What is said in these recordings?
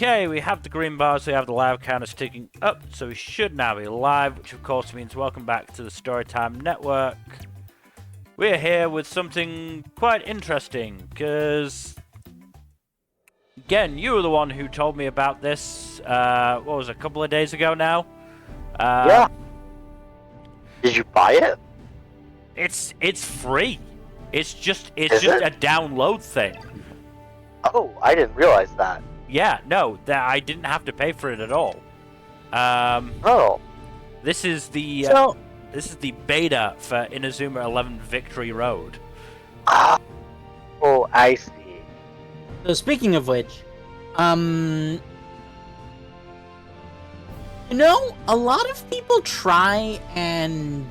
Okay, we have the green bars, we have the live counters ticking up, so we should now be live, which of course means welcome back to the Storytime Network. We're here with something quite interesting, because, again, you were the one who told me about this, what was it, a couple of days ago now? Yeah. Did you buy it? It's free. It's just Is a it? download thing. Oh, I didn't realize that. Yeah, no, I didn't have to pay for it at all. Oh. This is the beta for Inazuma 11 Victory Road. Oh, I see. So speaking of which, a lot of people try and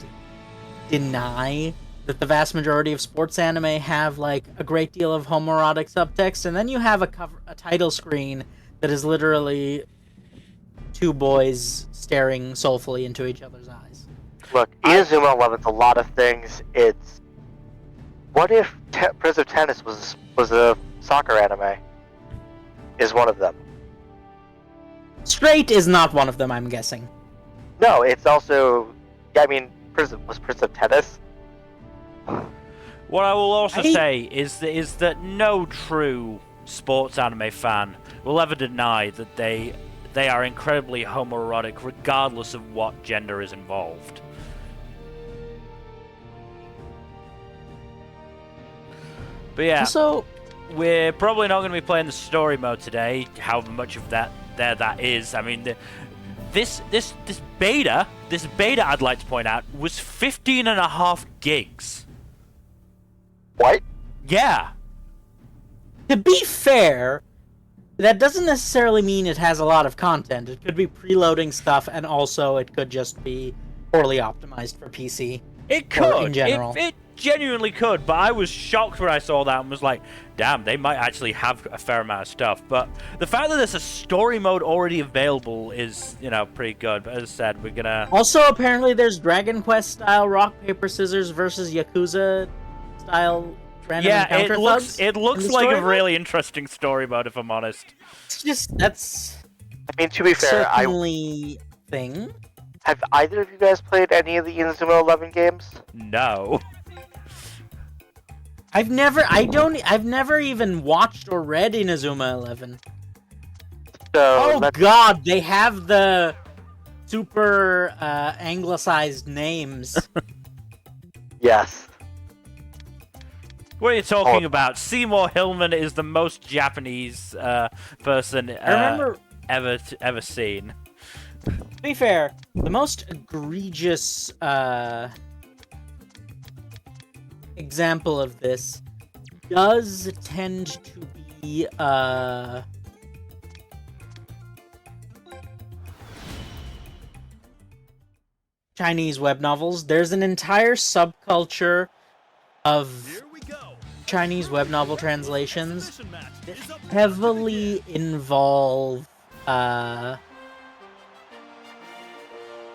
deny that the vast majority of sports anime have like a great deal of homoerotic subtext, and then you have a title screen that is literally two boys staring soulfully into each other's eyes. Look, Inazuma 11's a lot of things. It's... What if Prince of Tennis was a soccer anime? Is one of them. Straight is not one of them, I'm guessing. No, it's also... I mean, Prince of Tennis? What I will also say is that no true sports anime fan will ever deny that they are incredibly homoerotic, regardless of what gender is involved. But yeah, So we're probably not going to be playing the story mode today, however much of that is. I mean, this beta, I'd like to point out, was 15.5 gigs. What? Yeah. to be fair, that doesn't necessarily mean it has a lot of content. It could be preloading stuff, and also it could just be poorly optimized for PC. It could. In general. It genuinely could, but I was shocked when I saw that and was like, damn, they might actually have a fair amount of stuff. But the fact that there's a story mode already available is, pretty good. But as I said, we're gonna... Also, apparently there's Dragon Quest-style rock, paper, scissors versus Yakuza-style random encounter thugs. It looks like a really interesting story mode, if I'm honest. It's just, that's... I mean, to be fair, certainly thing. Have either of you guys played any of the Inazuma 11 games? No. I've never even watched or read Inazuma 11. So, God, they have the super anglicized names. Yes. What are you talking about? Seymour Hillman is the most Japanese person ever seen. To be fair, the most egregious example of this does tend to be Chinese web novels. There's an entire subculture of Chinese web novel translations that heavily involve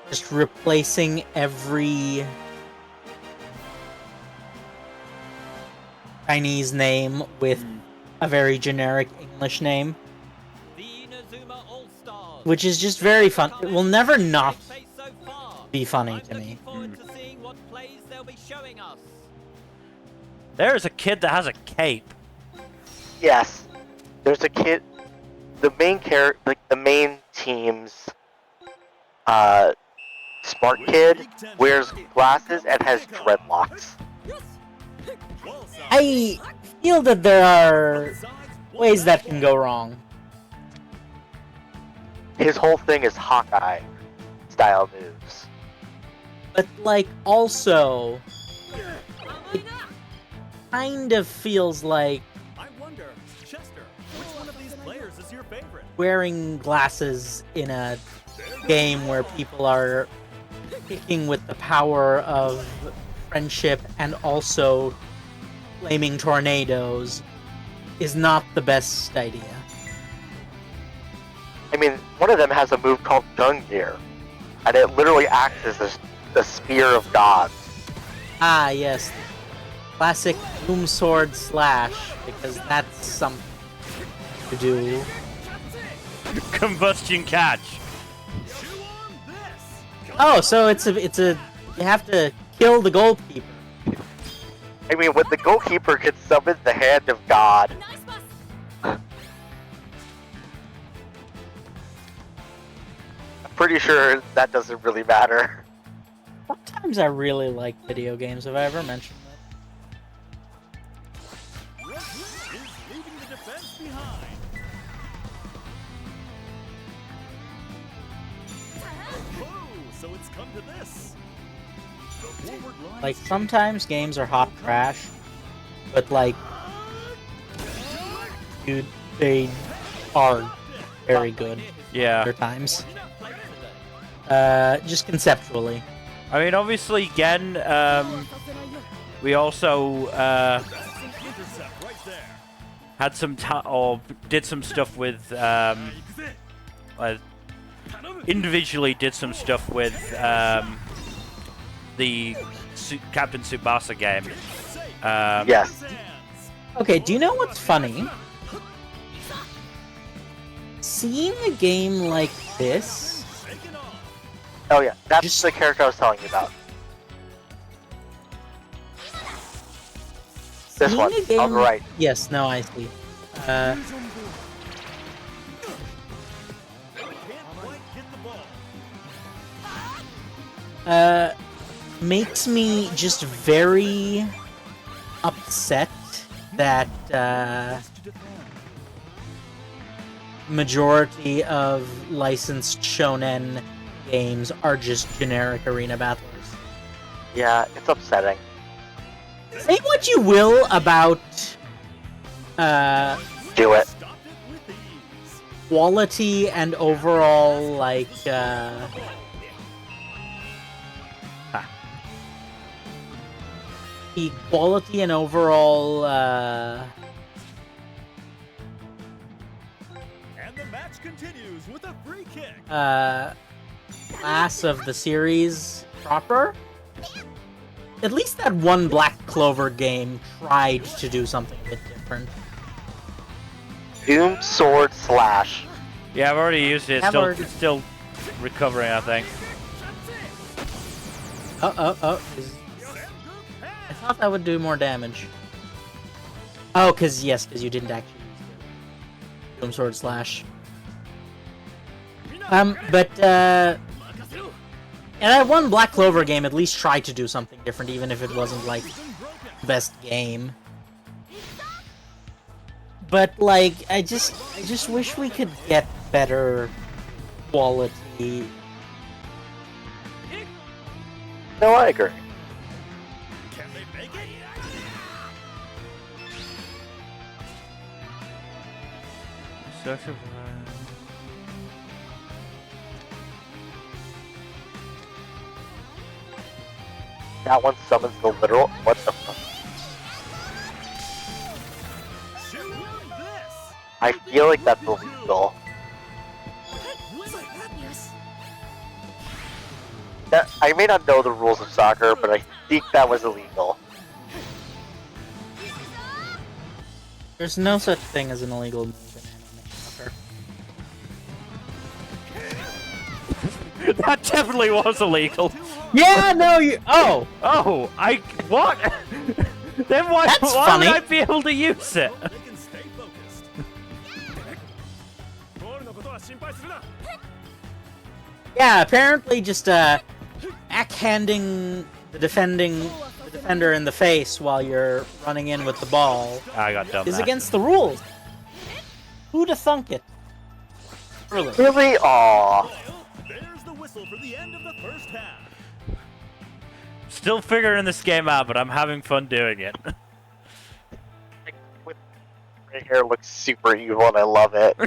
just replacing every Chinese name with a very generic English name, which is just very fun. It will never not be funny to me. There is a kid that has a cape. Yes. There's a kid... The main character... Like, the main team's... smart kid wears glasses and has dreadlocks. I feel that there are ways that can go wrong. His whole thing is Hawkeye style moves. But, like, also, it kind of feels like I wonder, Chester, which one of these players is your favorite? wearing glasses in a game where people are kicking with the power of friendship and also flaming tornadoes is not the best idea. I mean, one of them has a move called Gun Gear, and it literally acts as a spear of gods. Ah, yes. Classic Doom Sword Slash, because that's something to do. Combustion catch. Chew on this. Oh, so it's a you have to kill the goalkeeper. I mean, when the goalkeeper can summon the hand of God. I'm pretty sure that doesn't really matter. Sometimes I really like video games. Have I ever mentioned that? Red team is leaving the defense behind. Oh, so it's come to this. The forward line Like, sometimes games are hot trash, but like, dude, they are very good Yeah. other times. Just conceptually. I mean, obviously, again, we also intercept right there. had some or did some stuff with individually did some stuff with the Captain Tsubasa game. Yes. Okay, do you know what's funny? Seeing a game like this, Taken off. Oh yeah, that's Just- the character I was telling you about. This seeing one, a game, on the right. Yes, no, I see. Can't quite get the ball. Makes me just very upset that To defend. majority of licensed shonen games are just generic arena battlers. Yeah, it's upsetting. Say what you will about Do it. Stopped it with ease. quality and overall like the quality and overall And the match continues with a free kick. class of the series proper. At least that one Black Clover game tried to do something a bit different. Doom Sword Slash. Yeah, I've already used it. Have Still, already- still recovering, I think. I thought that would do more damage. Oh, because you didn't actually use Doom Sword Slash. And that one Black Clover game at least tried to do something different, even if it wasn't like the best game. But like, I just wish we could get better quality. No, I agree. Can they make it? That one summons the literal. What the fuck? Chew on this. I feel like that's illegal. I may not know the rules of soccer, but I think that was illegal. There's no such thing as an illegal move in anime soccer. That definitely was illegal. Yeah, no, you. Oh, Oh, what? Then why? That's why funny. would I be able to use it? They can stay focused. yeah. Apparently, just backhanding the defender in the face while you're running in with the ball I got dumb. is there. against the rules. Who'd have thunk it? Really? Really? Aww. There's the whistle for the end of the first half. Still figuring this game out, but I'm having fun doing it. My hair looks super evil and I love it.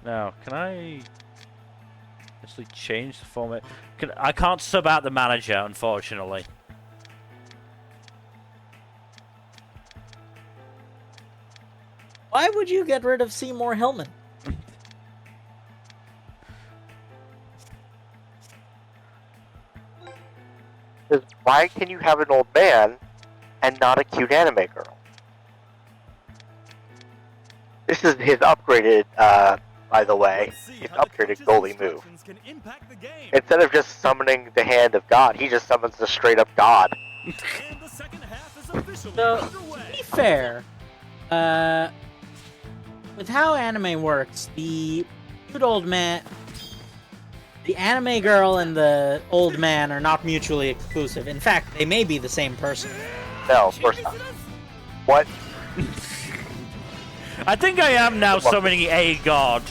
Now, can I actually change the format? I can't sub out the manager, unfortunately. Why would you get rid of Seymour Hillman? is why can you have an old man and not a cute anime girl? This is his upgraded, by the way, Let's see his how the upgraded coach's goalie move. instructions can impact the game. Instead of just summoning the hand of God, he just summons the straight up God. And the second half is officially So, underway. to be fair, with how anime works, the cute old man, the anime girl and the old man are not mutually exclusive. In fact, they may be the same person. No, of course not. What? I think I am now summoning a god.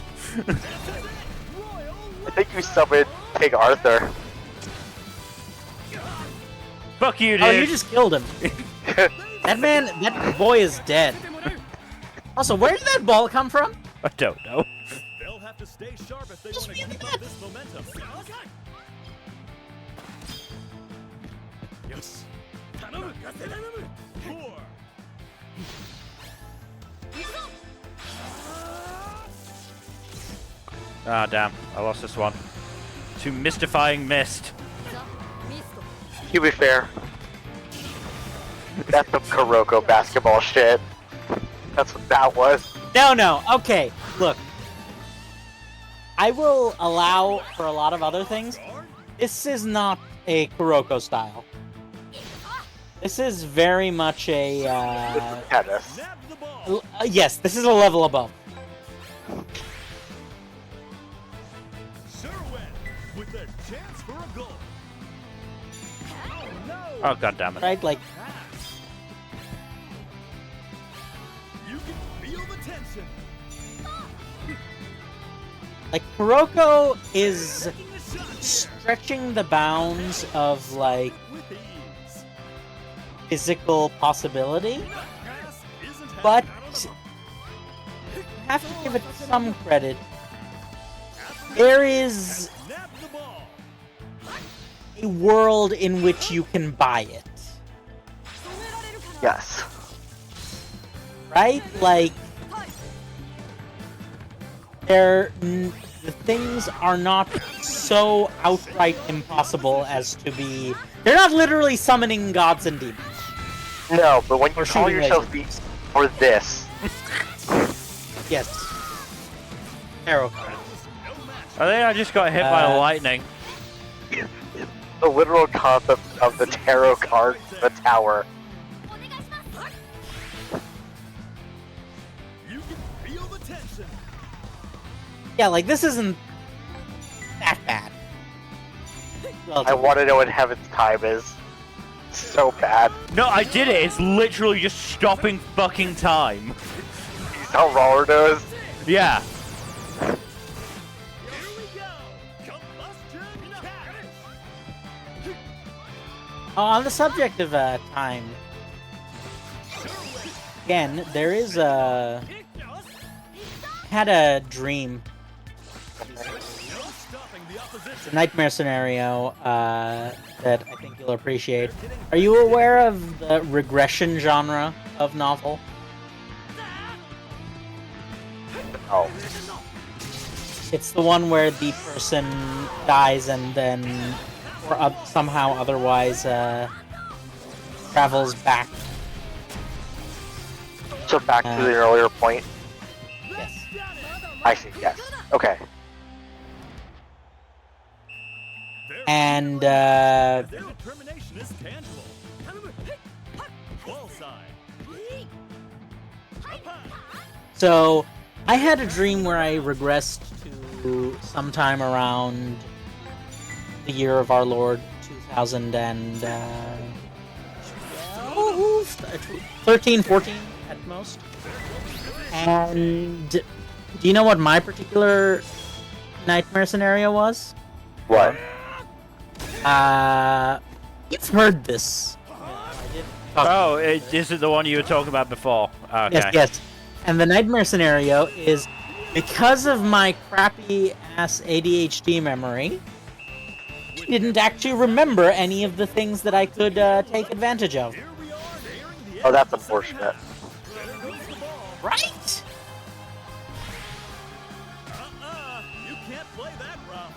I think you summoned King Arthur. Fuck you, dude. Oh, you just killed him. That boy is dead. Also, where did that ball come from? I don't know. They'll have to stay sharp if they Just want to read keep the up this momentum. Yes. Four. Ah, damn. I lost this one. To mystifying mist. To be fair, that's some Kuroko basketball shit. That's what that was. No. Okay, look. I will allow for a lot of other things. This is not a Kuroko style. This is very much a, Tennis. Nab the ball. yes, this is a level above. Sherwin with their chance for a goal. Oh no! Oh, god damn it. Right? Like, Pass. You can feel the tension. Kuroko is Taking a shot here. stretching the bounds of, like, With ease. physical possibility, Pass isn't but happening. you have to give it some credit. There is Nab the ball. a world in which you can buy it, Yes. right? Like, the things are not so outright impossible as to be. They're not literally summoning gods and demons. No, but when you Or call shooting yourself lasers. for this, Yes. Tarot cards. I think I just got hit by lightning. the literal concept of the tarot card, the tower. You can feel the tension. Yeah, like, this isn't that bad. I want to know what Heaven's Time is. So bad. No, I did it. It's literally just stopping fucking time. He's how Roller knows. Yeah. Here we go. Combustion catch. On the subject of time, again, there is a. Had a dream, No stopping the opposition. a nightmare scenario that I think you'll appreciate. Are you aware of the regression genre of novel? Oh. It's the one where the person dies and then, or somehow otherwise, travels back. So back to the earlier point. Yes. I see, yes. Okay. And Their determination is tangible. Ball side. Up high. so, I had a dream where I regressed to sometime around the year of our Lord 13, 14 at most. And do you know what my particular nightmare scenario was? What? You've heard this. Oh, is it the one you were talking about before? Okay. Yes. And the nightmare scenario is because of my crappy ass ADHD memory, I didn't actually remember any of the things that I could take advantage of. Here we are nearing the Oh, end. that's unfortunate. There goes the ball. Right? You can't play that rough.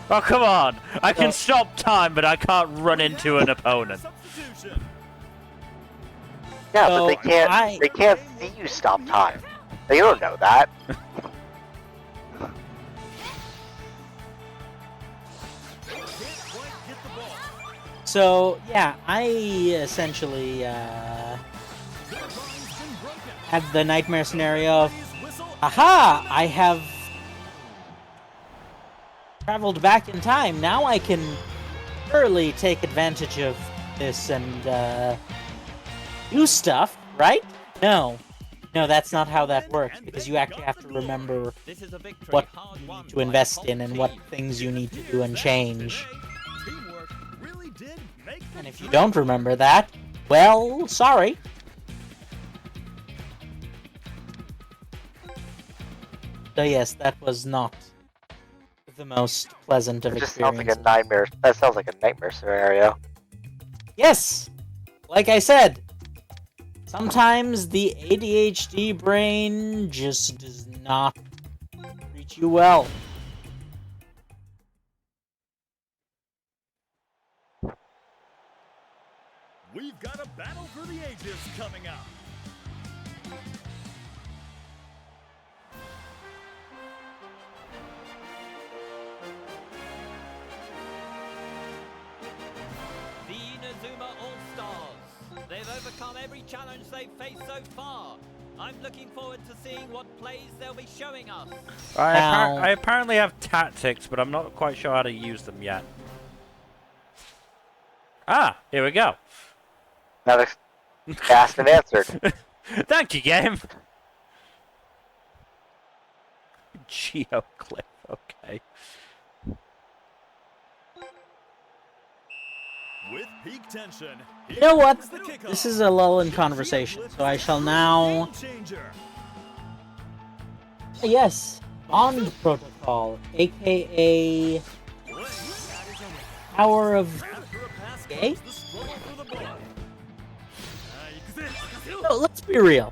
Oh, come on! I can Oh. stop time, but I can't run into an opponent. Substitution. Yeah, So, but they can't see you stop time. They don't know that. They can't quite get the ball. So, yeah, I essentially Their line's been broken. had the nightmare scenario of, Please whistle. aha, I have traveled back in time. Now I can surely take advantage of this and do stuff, right? No. No, that's not how that works, because you actually have to remember This is a victory what hard you won need to by invest both in and what teams. things you need to do and change. Teamwork really did make the And if you dream don't remember that, well, sorry. So yes, that was not the most pleasant of It just sounds like a experiences. nightmare. That sounds like a nightmare scenario. Yes! Like I said, sometimes the ADHD brain just does not treat you well. We've got a battle for the ages coming up. The Inazuma All-Stars. They've overcome every challenge they've faced so far. I'm looking forward to seeing what plays they'll be showing us. Now- I apparently have tactics, but I'm not quite sure how to use them yet. Ah, here we go. Now it's asked and answered. Thank you, game. Geoclip, okay. With peak tension. You know what? here's the kickoff. This is a lull in conversation, so I shall now... Game changer. Yes, Bond Protocol, aka Power of... After a pass Gay? comes the struggle for the ball. No, let's be real.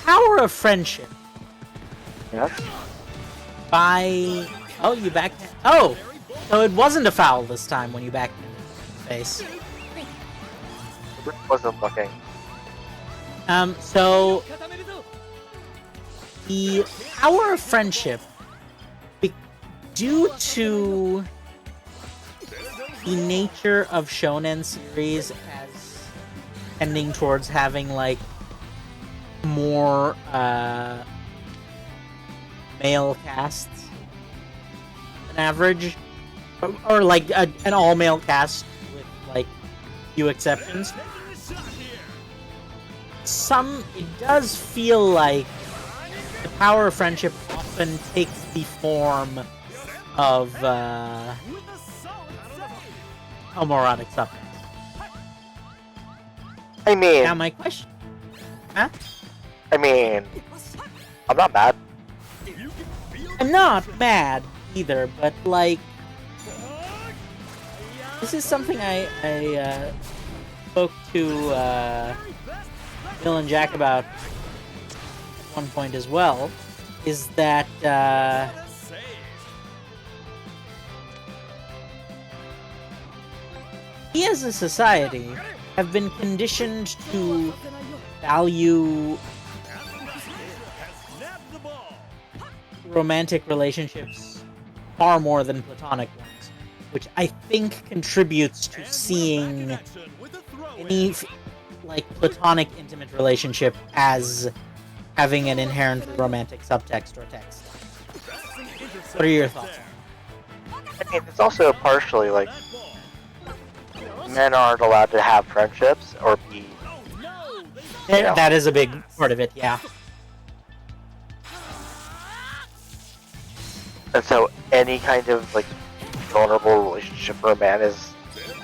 Power of Friendship Yes. by... Oh, you backed... Oh! So it wasn't a foul this time when you backed into the face. Wasn't looking. So... The Power of Friendship, due to the nature of shonen series as tending towards having like more male casts than average, or like an all-male cast with like few exceptions. It does feel like the Power of Friendship often takes the form of homoerotic subjects. I mean, Now my question, huh? I'm not mad. I'm not mad either, but like, this is something I spoke to Bill and Jack about at one point as well, is that we as a society have been conditioned to value romantic relationships far more than platonic ones, which I think contributes to seeing any like platonic intimate relationship as having an inherently romantic subtext or text. What are your thoughts? I mean, it's also partially like men aren't allowed to have friendships or be. Yeah. That is a big part of it, yeah. And so any kind of like vulnerable relationship for a man is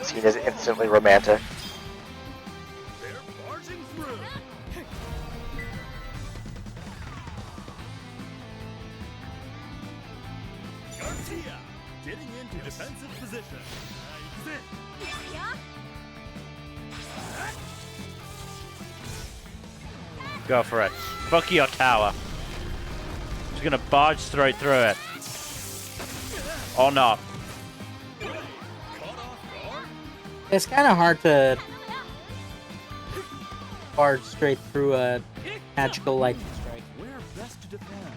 seen as instantly romantic. They're barging through. Garcia getting into defensive position. Go for it. Fuck your tower. He's gonna barge straight through it. Or not. It's kind of hard to barge straight through a magical lightning strike.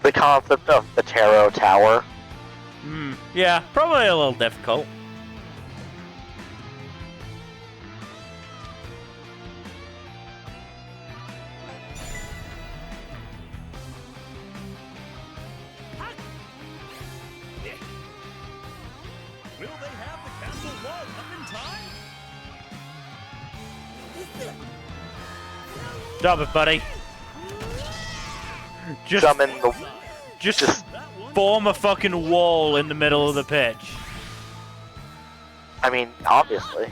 The concept of the Tarot Tower. Yeah, probably a little difficult. Will they have the castle wall up in time? Stop it, buddy. Just Summon the. Just form a fucking wall in the middle of the pitch. I mean, obviously.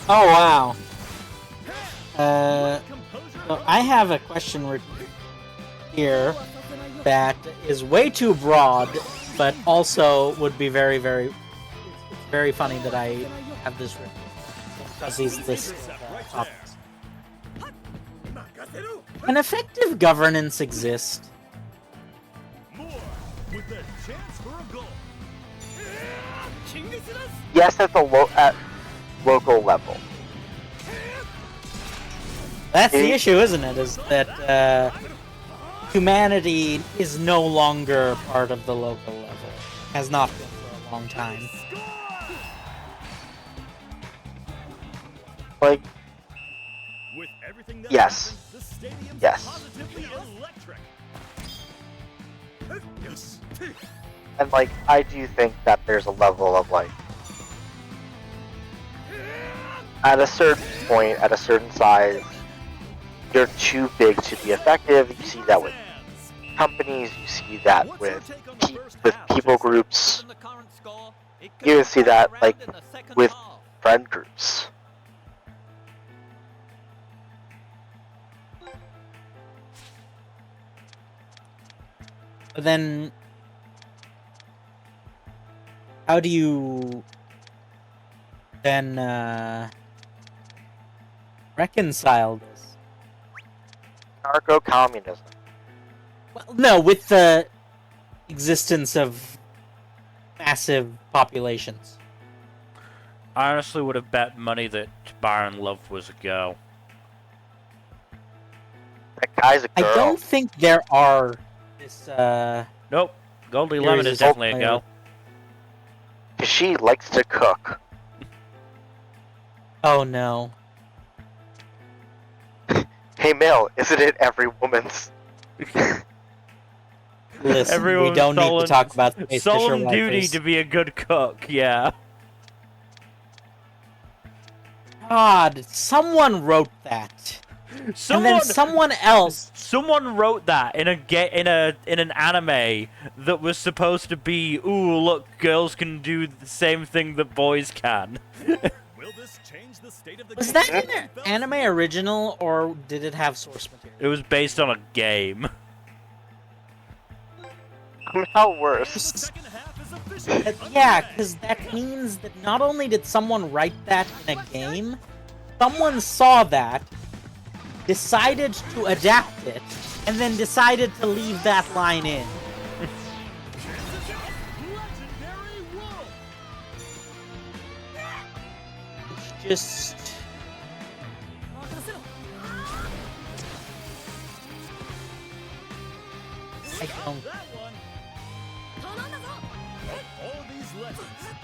Oh wow. So I have a question here that is way too broad, but also would be very, very, very funny that I have this written because these topics. Can effective governance exist? More with the chance for a goal. Yes, at the local level. That's the issue, isn't it? Is that humanity is no longer part of the local level. Has not been for a long time. Like, With everything that yes. happens, the stadium's Yes. positively electric. Yes. And like, I do think that there's a level of like, at a certain point, at a certain size, you're too big to be effective. You see that with companies, you see that with people groups, you even see that like with friend groups. But then, how do you then reconcile this? Narco-communism. Well, no, with the existence of massive populations. I honestly would have bet money that Byron Love was a girl. That guy's a I girl. don't think there are this. Nope. Goldie There Lemon is is definitely a ultimately girl. 'Cause she likes to cook. Oh no. Hey, Mill, isn't it every woman's? Listen, Everyone's we don't need solemn- to talk about Space Fisher Solemn duty waifus. to be a good cook, yeah. God, someone wrote that, and then someone else. Someone wrote that in an anime that was supposed to be, ooh, look, girls can do the same thing that boys can. Will this change the state of the Was game? that an anime original, or did it have source material? It was based on a game. How worse? Second half is officially Yeah, because that means that not only did someone write that in a game, someone saw that, decided to adapt it, and then decided to leave that line in. legendary wolf. It's just... I don't... That one. Of all these legends,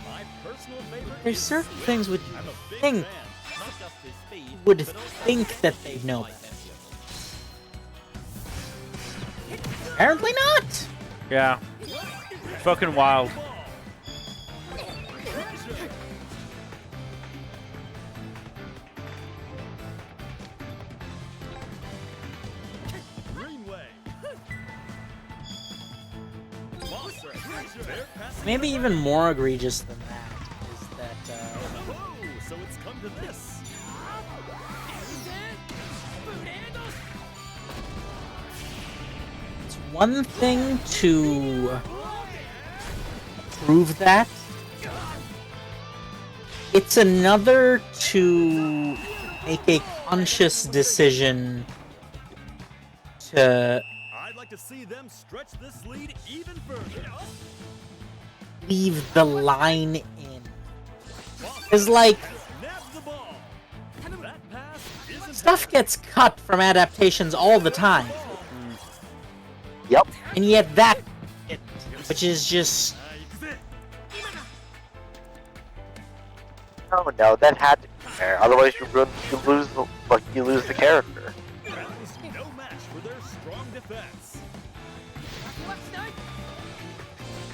my personal favorite There's is certain things which I'm a you big think fan. Not just his speed, would but also think his that they'd know light better. environment. Apparently not! Yeah. Fucking wild. Greenway. Monster. They're passing Maybe even more egregious than that is that, Oh, so it's come to this. it's one thing to prove that. It's another to make a conscious decision to I'd like to see them stretch this lead even further. leave the line in. Because, like, Nabs the ball. That pass isn't stuff gets cut from adaptations all the time. Yep. And yet that, which is just... No, that had to be there. Otherwise, you lose the character. that was no match for their strong defense.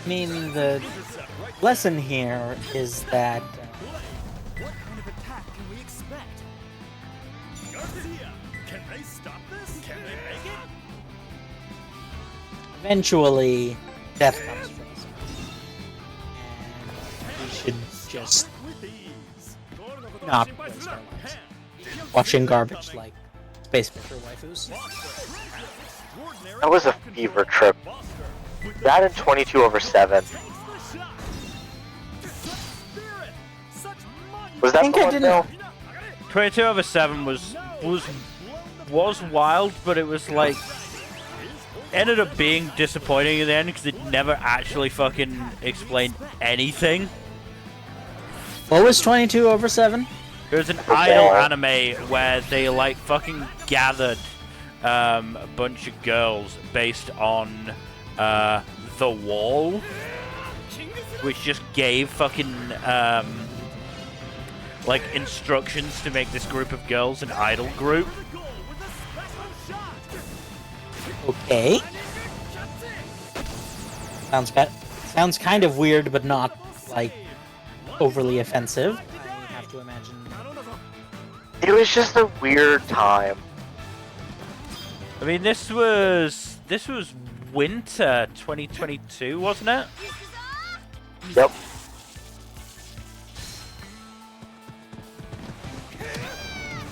I mean, the Intercept right lesson here is that play. What kind of attack can we expect? Garcia, can they stop this? Can they make it? eventually death comes from us. And we should just With ease. not waste our lives watching garbage like Space Fisher waifus. That was a fever trip. That and 22/7. Was that think the I one, didn't- though? 22/7 was wild, but it was like ended up being disappointing in the end because it never actually fucking explained anything. What was 22/7? There was an idol anime where they like fucking gathered a bunch of girls based on The Wall, which just gave fucking like instructions to make this group of girls an idol group. Okay. Sounds kind of weird, but not like overly offensive. I have to imagine. It was just a weird time. I mean, this was winter 2022, wasn't it? Yep.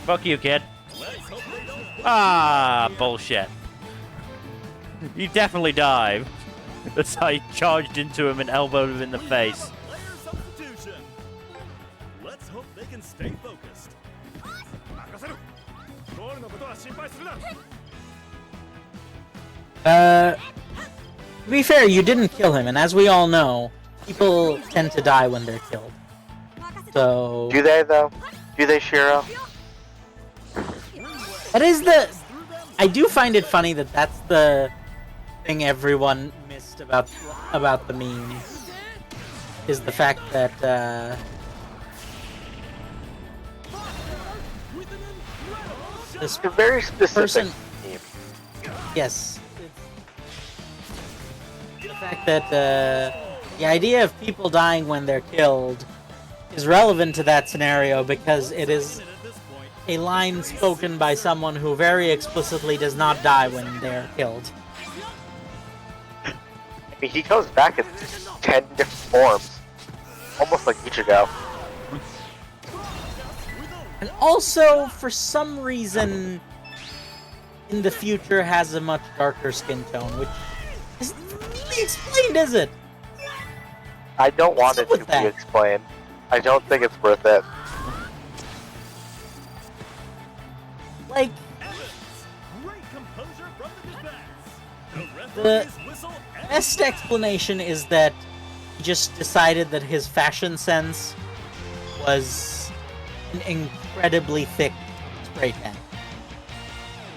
Fuck you, kid. Ah, bullshit. You definitely dived. That's how I charged into him and elbowed him in the face. Player substitution. Let's hope they can stay focused. To be fair, you didn't kill him, and as we all know, people tend to die when they're killed. So Do they, though? Do they, Shiro? that is the. I do find it funny that that's the thing everyone missed about the meme. Is the fact that this It's a very specific person. team. Yes. The fact that the idea of people dying when they're killed is relevant to that scenario because it is a line spoken by someone who very explicitly does not die when they're killed. I mean, he comes back in 10 different forms. Almost like Ichigo. And also, for some reason, in the future has a much darker skin tone, which isn't really explained, is it? I don't want What's it up to with be that? explained. I don't think it's worth it. Like, Great composure from the defense. The referee's whistle and best explanation is that he just decided that his fashion sense was an incredibly thick spray tan.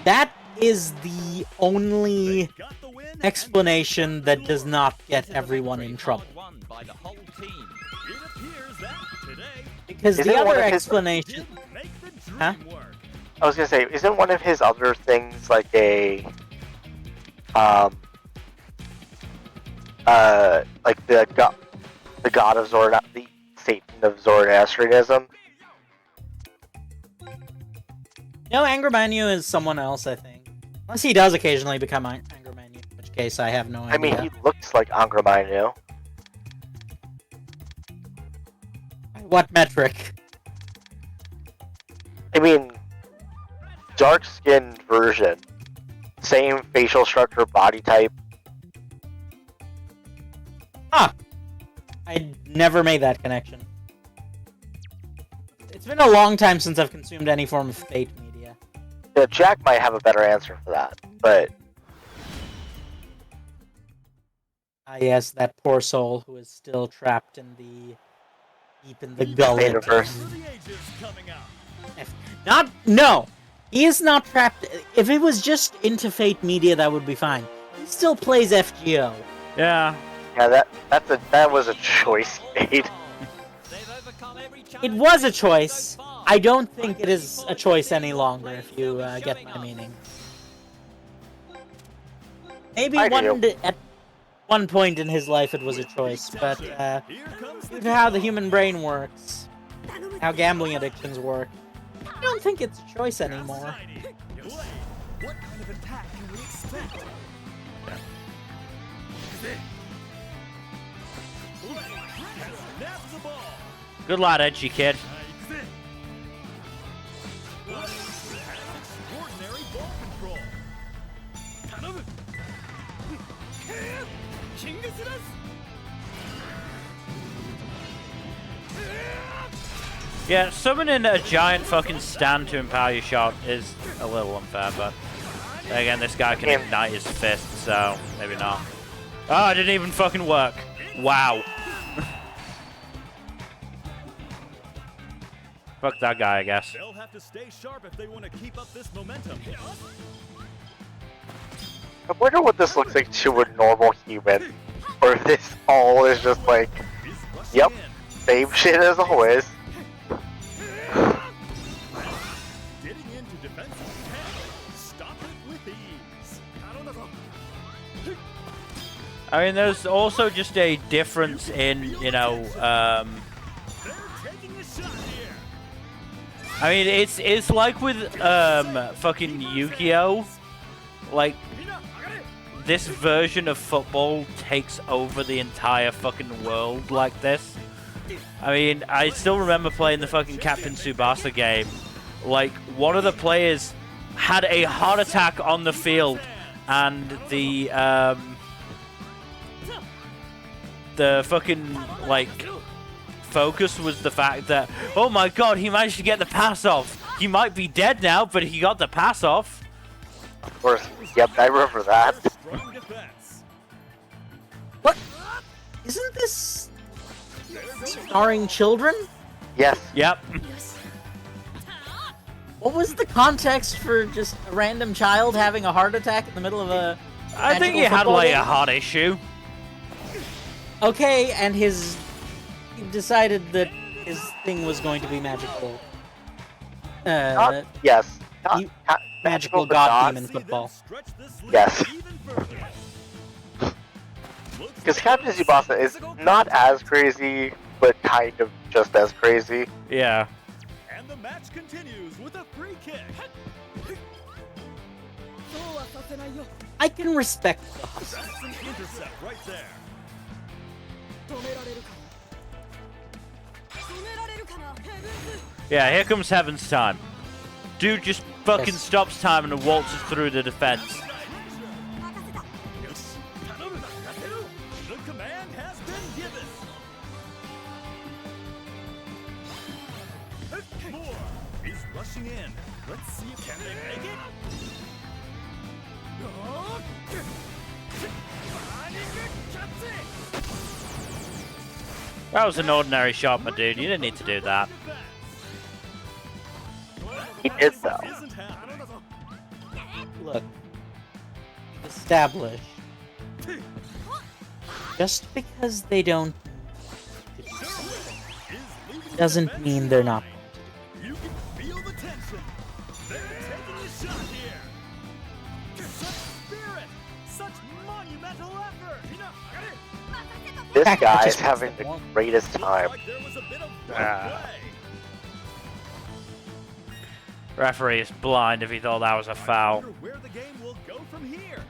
That is the only got the win. explanation that does not get everyone in trouble. Won by the whole team. It appears that today Because Isn't the one other of his- explanation... didn't make the dream Huh? work. I was gonna say, isn't one of his other things like a, like the god of Zord, the Satan of Zoroastrianism? No, Angermanu is someone else, I think. Unless he does occasionally become Angermanu, in which case I have no idea. I mean, he looks like Angermanu. What metric? I mean, dark-skinned version. Same facial structure, body type. Huh. I never made that connection. It's been a long time since I've consumed any form of Fate media. Yeah, Jack might have a better answer for that, but Yes, that poor soul who is still trapped in the deep in the gullet. Fate-averse. For the ages coming up. No, he is not trapped. If it was just into Fate media, that would be fine. He still plays FGO. Yeah. Yeah, that was a choice he made. They've overcome every It challenge was a they've faced choice. so far. I don't think it is a choice any longer. If you get my meaning. Maybe I do. at one point in his life it was a choice, but Here comes due to how the human brain works, how gambling addictions work, I don't think it's a choice anymore. Wait, what kind of attack can we expect? Snap the ball. Good lad, edgy kid. Extraordinary ball control. Tanomu. Kingus-desu. Yeah, summoning a giant fucking stand to empower your shot is a little unfair, but again, this guy can ignite his fist, so maybe not. Oh, it didn't even fucking work. Wow. Fuck that guy, I guess. They'll have to stay sharp if they want to keep up this momentum. I wonder what this looks like to a normal human. Or if this all is just like, He's rushing yep, in. same shit as always. Getting into defensive attack. Stop it with ease. I mean, there's also just a difference in, you know, They're taking a shot here. I mean, it's like with, fucking Yu-Gi-Oh! Like, this version of football takes over the entire fucking world like this. I mean, I still remember playing the fucking Captain Tsubasa game. Like, one of the players had a heart attack on the field, and the fucking, like, focus was the fact that, oh my god, he managed to get the pass off. He might be dead now, but he got the pass off. Of course, yep, I remember that. Strong defense. What? Isn't this starring children? Yes, Yep. What was the context for just a random child having a heart attack in the middle of a I think magical he had, football like, game? a heart issue. Okay, and he decided that his thing was going to be magical. not, yes. Not, you- not magical but god not. demon football. Stretch this lead Yes. even further. Looks Because like Captain Tsubasa is not as crazy, but kind of just as crazy. Yeah. And the match continues with a free kick. I can respect the hustle. That's an intercept right there. Yeah, here comes Heaven's time. Dude just fucking Yes. stops time and waltzes through the defense. The command has been given. More. He's rushing in. Let's see if can they make it. That was an ordinary shot, my dude. You didn't need to do that. He did, though. Isn't happening. Look, we've established just because they don't doesn't mean they're not. You can feel the tension. They're taking a shot here. Such spirit, such monumental effort. This That guy is just makes having it the more- greatest time. Like there was a bit of Ah. play. Referee is blind if he thought that was a foul. Wonder where the game will go from here.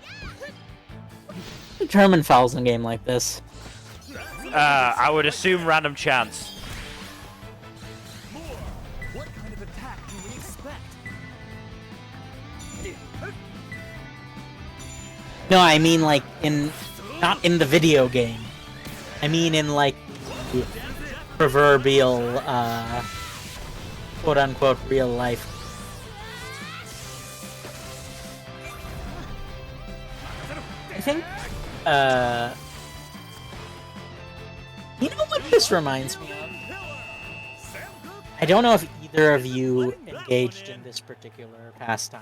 Determine fouls in a game like this. I would assume random chance. More. What kind of attack can we expect? No, I mean like not in the video game. I mean in like the proverbial, quote-unquote real life. I think, you know what this reminds me of? I don't know if either of you engaged in this particular pastime.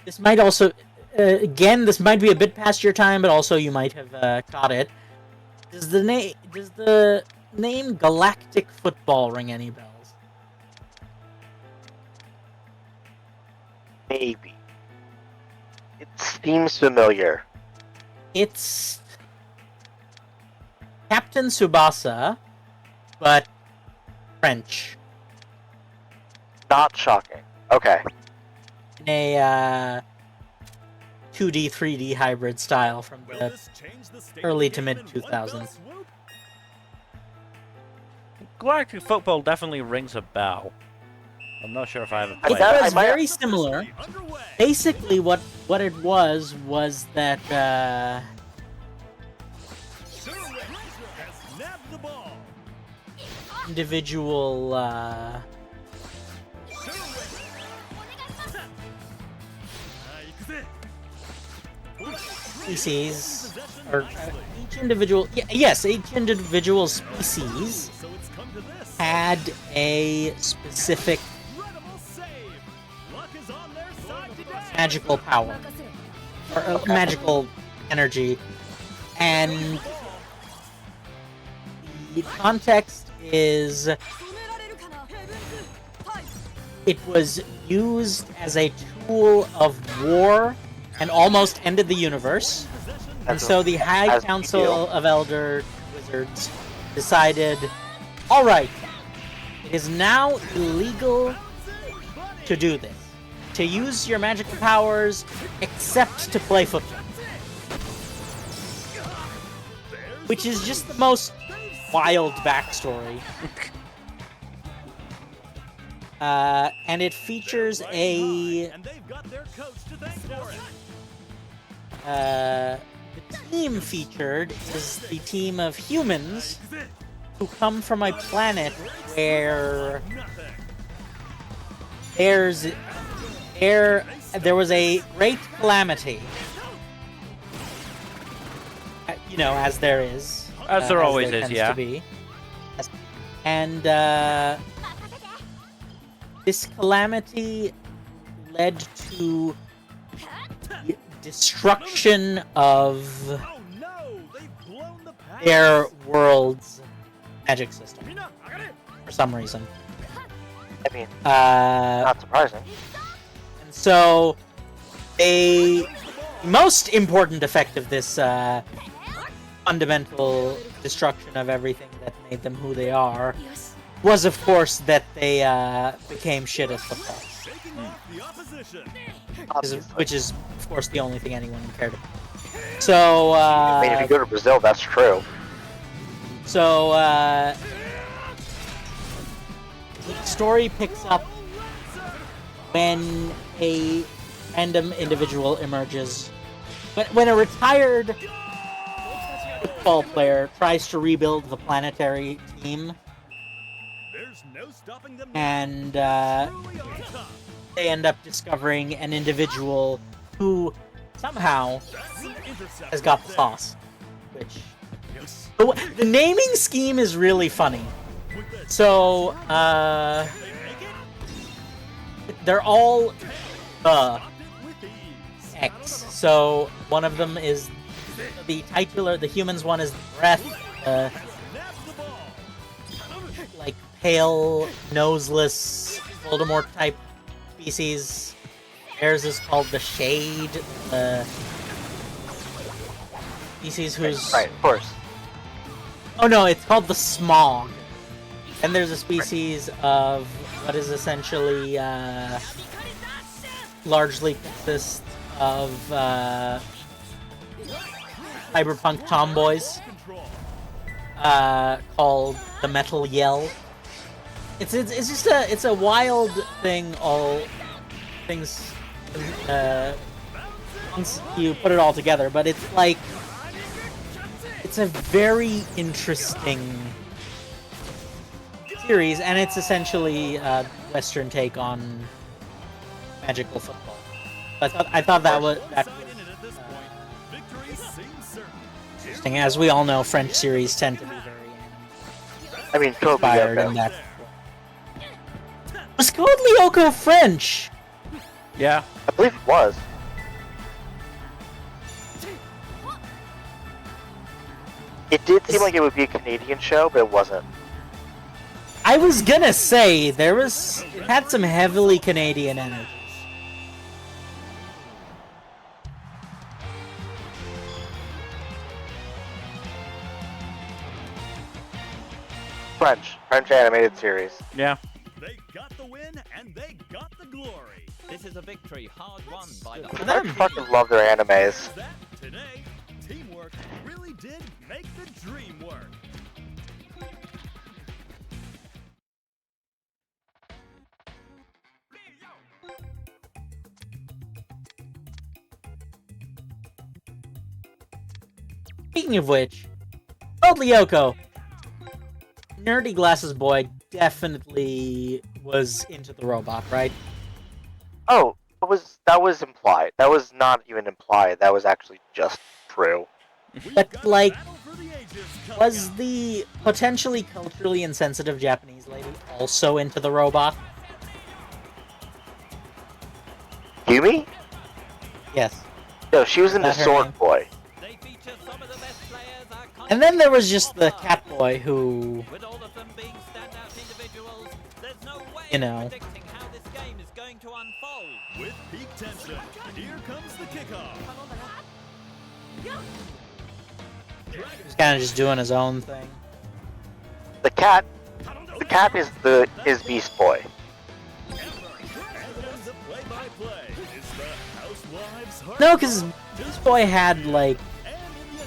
This might also, again, this might be a bit past your time, but also you might have caught it. Does the name Galactic Football ring any bells? Maybe. It seems familiar. It's Captain Tsubasa, but French. Not shocking. Okay. In a 2D, 3D hybrid style from Will the this change the state early of the to game mid in one 2000s. fell swoop? Galactic Football definitely rings a bell. I'm not sure if I ever I It played it. bet- was might- very similar. Underway. Basically, what it was that Silhouette has nabbed the ball. individual species, or each individual, yes, each individual species So it's come to this. had a specific Incredible save. Luck is on their side today. magical power, or magical energy, and the context is it was used as a tool of war and almost ended the universe. And so the High as we Council do. of Elder Wizards decided, alright, it is now illegal to do this. To use your magical powers, except to play football. Which is just the most wild backstory. And it features a And they've got their coach to thank for it. the team featured is the team of humans who come from a planet where Nothing. there was a great calamity. You know, as there is. As there always there is, tends yeah. to be. And this calamity led to the destruction of Oh no! They've blown the pass. their world's magic system Mina, I got it. for some reason. I mean, Uh, not surprising. and so the most important effect of this fundamental destruction of everything that made them who they are was, of course, that they became shit at football. Shaking off the opposition. Obviously. Which is, of course, the only thing anyone cared about. So, I mean, if you go to Brazil, that's true. So, the story picks up when a random individual emerges. When a retired football player tries to rebuild the planetary team, There's no stopping them. and Truly on top. they end up discovering an individual who somehow That's an intercept has got the right sauce. Which there. Yes. the naming scheme is really funny. With this, So, they make it. they're all Stopped it with ease. X. So one of them is the titular. The humans one is the breath. Nab the ball. Like pale, noseless Voldemort type species. Theirs is called the Shade. The species whose Right, of course. oh no, it's called the Smog. And there's a species of what is essentially largely consists of cyberpunk tomboys Control. called the Metal Yell. It's just a wild thing, all things once you put it all together, but it's like it's a very interesting series, and it's essentially a Western take on magical football. I thought that was interesting. As we all know, French series tend to be very I mean, Code inspired in Lyoko. that. Was Code Lyoko French? Yeah. I believe it was. It did seem like it would be a Canadian show, but it wasn't. I was gonna say it had some heavily Canadian energy. French animated series. Yeah. They got the win and they got the glory. This is a victory hard won by the I fucking love their animes. That today, teamwork really did make the dream work. Speaking of which, Code Lyoko, Nerdy Glasses Boy definitely was into the robot, right? Oh, that was implied. That was not even implied. That was actually just true. But, like, Battle for the ages coming was up. the potentially culturally insensitive Japanese lady also into the robot? Yumi? Yes. No, she was in the Not her Sword name. Boy. They feature some of the best players our country And then there was just the cat boy who, with all of them being standout individuals. There's no way You know. of predicting how this game is going to unfold. With peak tension, here comes the kickoff. was kind of just doing his own thing. The cat is Beast Boy. And the play-by-play is the Housewives' Heart. No, because Beast Boy had, like, And in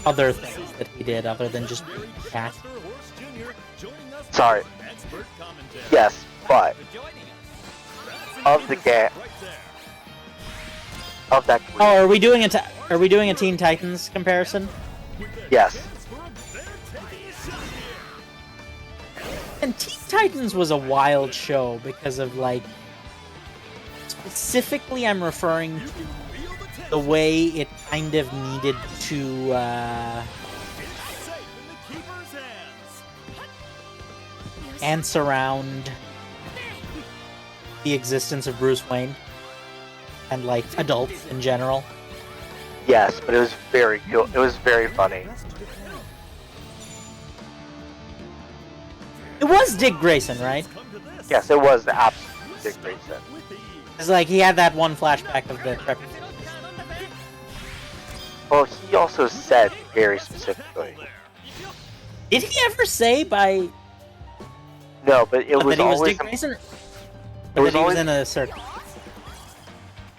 the other analysis things that he did other than just being a cat. Master Horse Jr. joining us Sorry. for expert commentary. Yes, but For joining us. That's of the an ga- right there. of that group, Oh, are we doing a Teen Titans comparison? With their yes. chance for a- they're taking a shot here. And Teen Titans was a wild show because of, like, specifically I'm referring to Feel the tension. the way it kind of needed to, It's safe in the keeper's hands. dance around the existence of Bruce Wayne and, like, adults in general. Yes, but it was very cool. It was very funny. It was Dick Grayson, right? Come to this. Yes, it was the absolute Dick Grayson. With ease. It's like he had that one flashback of the trip. Well, he also said very specifically. Did he ever say by No, but it was that he was always Dick Grayson? it Or was that he was always in a circle?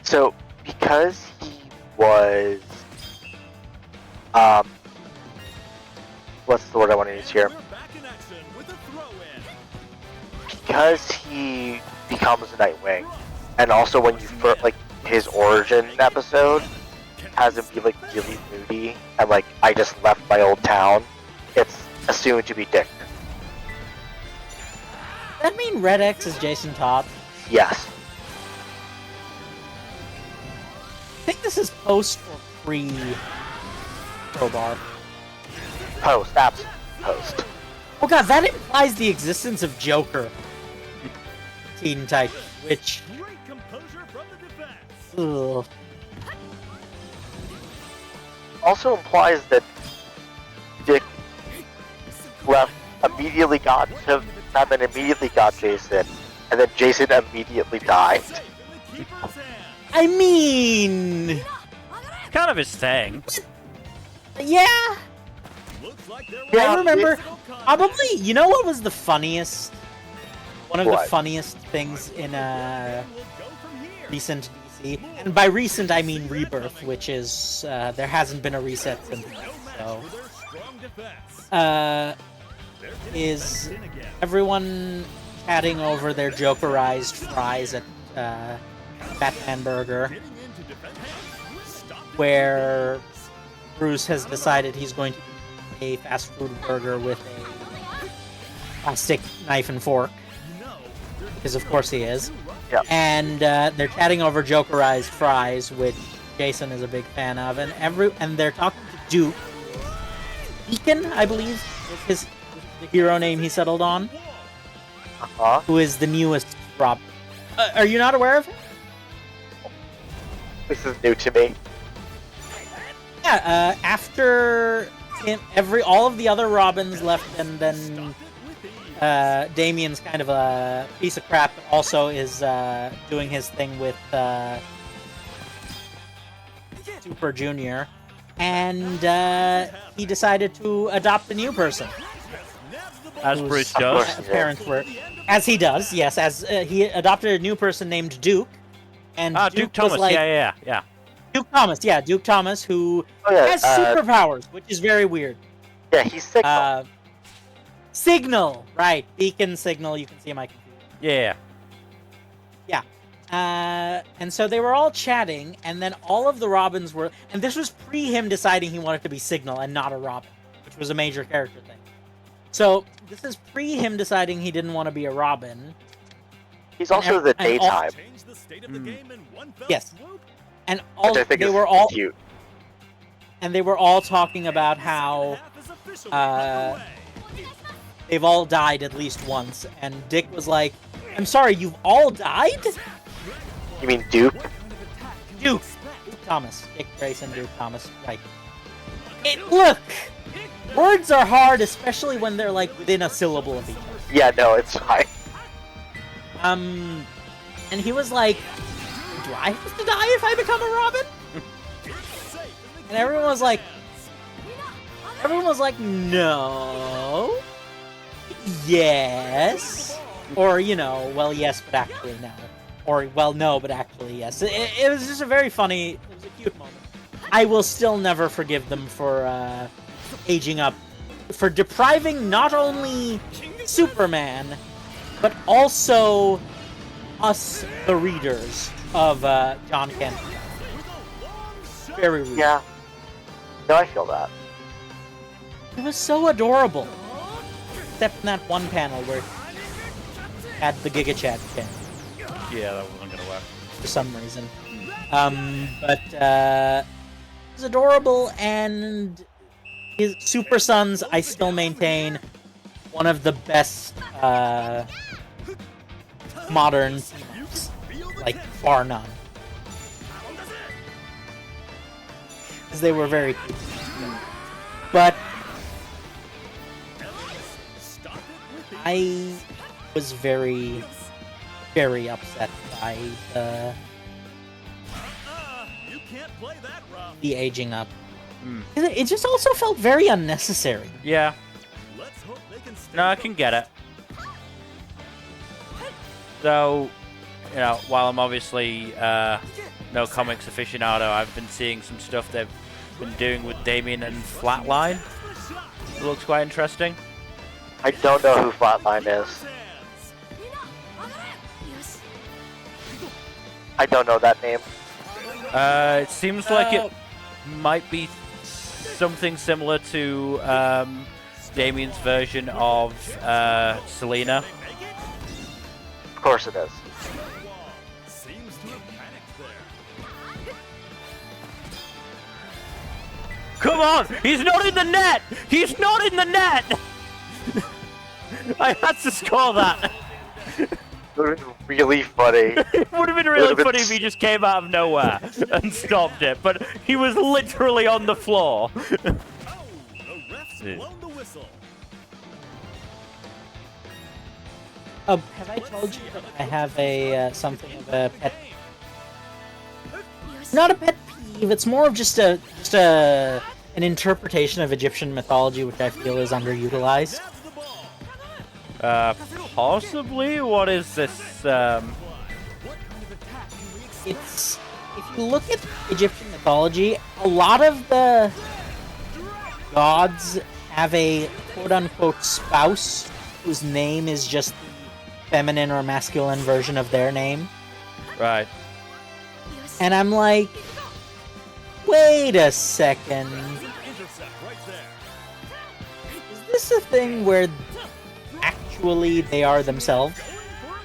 so because he was um. What's the word I want to use here? We're back in action with a throw-in. Because he becomes Nightwing, and also when you first, like, his origin episode has him be like really moody and like, I just left my old town, it's assumed to be Dick. Does that mean Red X is Jason Todd? Yes. I think this is post or pre Crowbar. Post, absolute post. Oh god, that implies the existence of Joker. Teen Titans, which Great composure from the defense. ugh, Also implies that Dick left, immediately got him, and then immediately got Jason, and then Jason immediately died. Safe in the keeper's hands. I mean, Kind of his thing. yeah. Looks like they're Yeah, I remember Physical contact. probably. You know what was the funniest? One of What? the funniest things in And we'll go from here. recent DC, and by recent I mean Rebirth, which is there hasn't been a reset since. No match So, for their strong defense. uh, They're getting is back in again. everyone chatting over their Jokerized fries at Batman Burger, Getting where Bruce has decided he's going to eat a fast food burger with a plastic knife and fork, because of course he is. Yeah. And they're chatting over Jokerized fries, which Jason is a big fan of, and they're talking to Duke. Beacon, I believe, is the hero name he settled on, who is the newest Rob. Are you not aware of him? This is new to me. Yeah, after him, all of the other Robins left, and then Damien's kind of a piece of crap, but also is doing his thing with Super Junior, and he decided to adopt a new person. As Bruce does. Parents were, as he does, yes. As he adopted a new person named Duke, and Duke was Thomas. like, Yeah. Duke Thomas, yeah, Duke Thomas, who Oh, yeah, has superpowers, which is very weird. Yeah, he's Signal. Signal, right? Beacon Signal. You can see my computer. Yeah. And so they were all chatting, and then all of the Robins were, and this was pre him deciding he wanted to be Signal and not a Robin, which was a major character thing. So this is pre him deciding he didn't want to be a Robin. He's also the daytime. Yes, and all Which I think they is were all cute. and they were all talking about how they've all died at least once, and Dick was like, "I'm sorry, you've all died?" You mean Duke? Duke Thomas, Dick Grayson, Duke Thomas, right? Look, words are hard, especially when they're like within a syllable of each other. Yeah, no, it's fine. And he was like, "Do I have to die if I become a Robin?" And everyone was like, "No, yes," or well, yes, but actually no, or well, no, but actually yes. It was just a very funny, it was a cute moment. I will still never forgive them for aging up, for depriving not only Superman, but also us, the readers, of John Kent. Very rude. Yeah. No, I feel that. It was so adorable. Except in that one panel where he had the Giga Chat channel Yeah, that wasn't gonna work. for some reason. But it was adorable, and his Super Sons, I still maintain, one of the best modern team-ups, like bar none. Because they were very cute. But I was very, very upset by the aging up. It just also felt very unnecessary. Yeah. No, I can get it. So, while I'm obviously no comics aficionado, I've been seeing some stuff they've been doing with Damien and Flatline. It looks quite interesting. I don't know who Flatline is. I don't know that name. It seems like it might be something similar to Damien's version of Selena. Of course it is. Come on! He's not in the net! He's not in the net! I had to score that! It would have been really funny. It would have been really funny if he just came out of nowhere and stopped it, but he was literally on the floor. Have I told you that I have a something of a pet? Not a pet peeve. It's more of just an interpretation of Egyptian mythology, which I feel is underutilized. Possibly? What is this, It's, if you look at Egyptian mythology, a lot of the gods have a quote-unquote spouse whose name is just the feminine or masculine version of their name. Right. And I'm like, wait a second. Intercept right there. Is this a thing where actually they are themselves?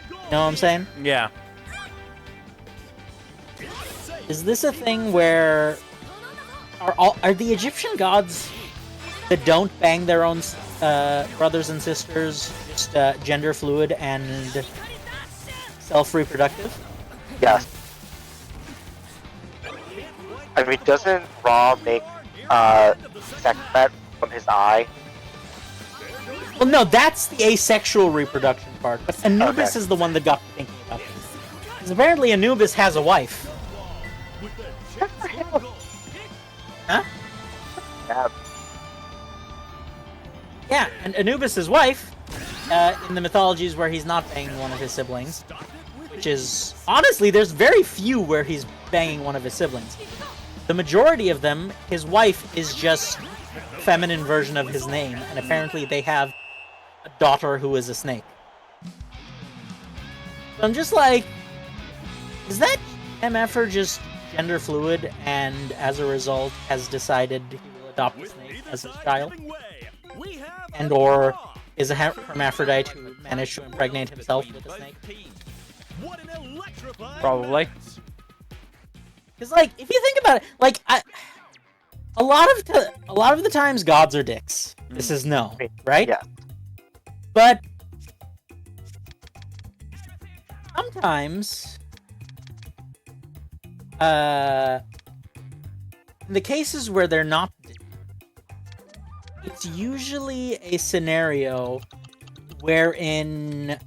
You know what I'm saying? Yeah. Is this a thing where are the Egyptian gods that don't bang their own brothers and sisters just gender fluid and self-reproductive? Yes. I mean, doesn't Ra make sex bet from his eye? Well, no, that's the asexual reproduction part. But Anubis Okay. is the one that got me thinking about this. Because apparently Anubis has a wife. Huh? Yeah. Yeah, and Anubis' wife, in the mythologies where he's not banging one of his siblings, which is, honestly, there's very few where he's banging one of his siblings. The majority of them, his wife is just a feminine version of his name, and apparently they have a daughter who is a snake. So I'm just like, is that MFer just gender fluid, and as a result has decided he will adopt a snake as his child? And or is a hermaphrodite who managed to impregnate himself with a snake? What an electrifying Probably. match. Because, like, if you think about it, like, a lot of the times gods are dicks. This is no, right? Yeah. But sometimes, in the cases where they're not, it's usually a scenario wherein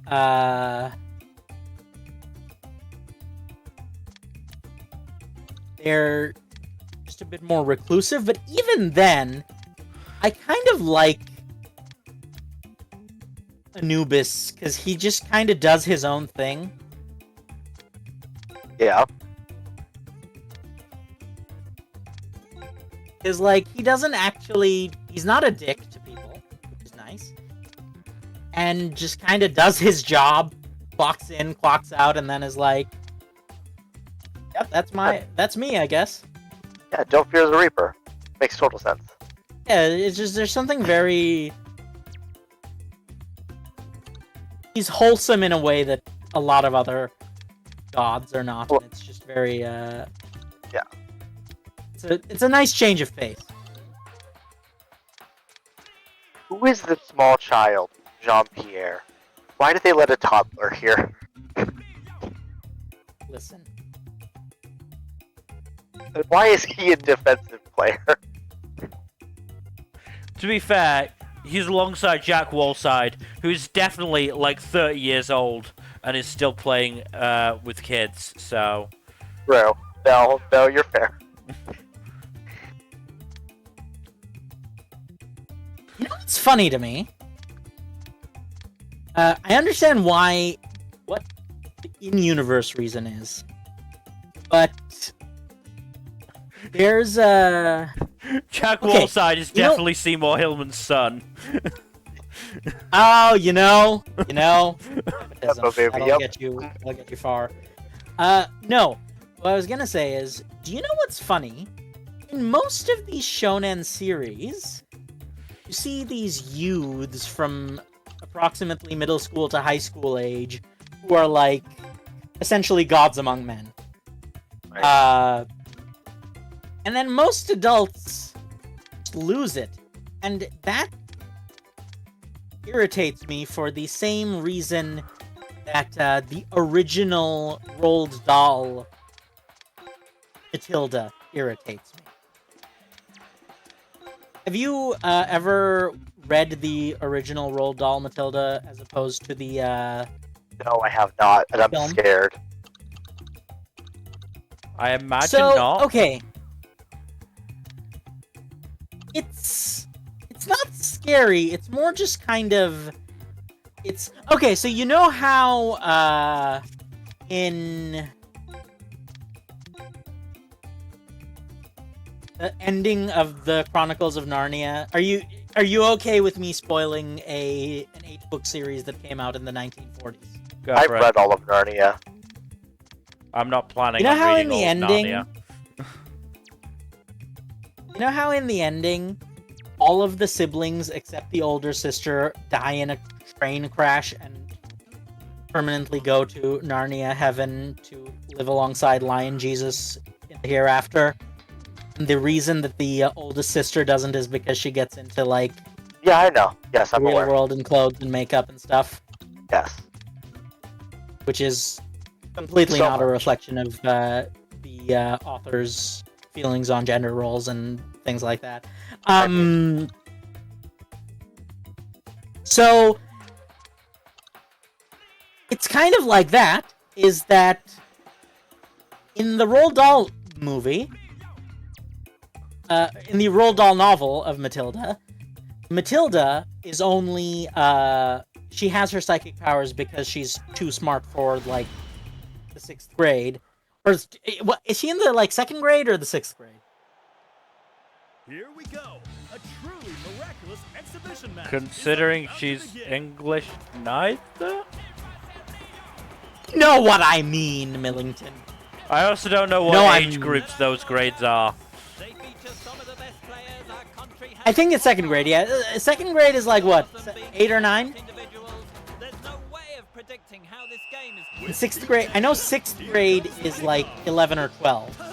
they're just a bit more reclusive. But even then, I kind of like Anubis because he just kind of does his own thing. Yeah. Is like he doesn't actually, he's not a dick to people, which is nice, and just kind of does his job, clocks in, clocks out, and then is like, yep, that's me, I guess. Yeah, don't fear the Reaper. Makes total sense. Yeah, it's just, there's something very, he's wholesome in a way that a lot of other gods are not, and it's just very Yeah. It's a nice change of pace. Who is this small child, Jean-Pierre? Why did they let a toddler here? Listen, And why is he a defensive player? To be fair, he's alongside Jack Wallside, who's definitely like 30 years old and is still playing with kids, so... Bro, no, you're fair. you know what's funny to me? I understand what the in-universe reason is, but there's Jack Okay, Wallside is you know- definitely Seymour Hillman's son. oh, you know, nepotism. Nepo baby, That'll yep. get you far. No, what I was gonna say is, do you know what's funny? In most of these shonen series, you see these youths from approximately middle school to high school age who are like essentially gods among men. Right. And then most adults just lose it. And that irritates me for the same reason that the original Roald Dahl Matilda irritates me. Have you ever read the original Roald Dahl Matilda as opposed to the No, I have not, and I'm Film? scared. I imagine so, not. okay. It's not scary, it's more just kind of it's okay, so you know how in the ending of the Chronicles of Narnia, are you okay with me spoiling an 8-book series that came out in the 1940s? Go I've for it. read all of Narnia. I'm not planning You know on how reading in the all of ending, Narnia. you know how in the ending, all of the siblings except the older sister die in a train crash and permanently go to Narnia heaven to live alongside Lion Jesus in the hereafter. And the reason that the oldest sister doesn't is because she gets into like Yeah, I know. Yes, the I'm real aware. world and clothes and makeup and stuff, Yes. which is completely So not a much. reflection of the author's feelings on gender roles and things like that. So it's kind of like that. Is that in the Roald Dahl movie, in the Roald Dahl novel of Matilda, Matilda is only she has her psychic powers because she's too smart for like the 6th grade. Or is she in the like 2nd grade or the 6th grade? Here we go. A truly miraculous exhibition match. Considering she's English neither? You know what I mean, Millington. I also don't know what No, age I'm- groups those grades are. They feature some of the best players our country has. I think it's 2nd grade. Yeah, 2nd grade is like what, 8 or 9? Individuals. There's no way of predicting how this game is. 6th grade. I know 6th grade is like 11 or 12.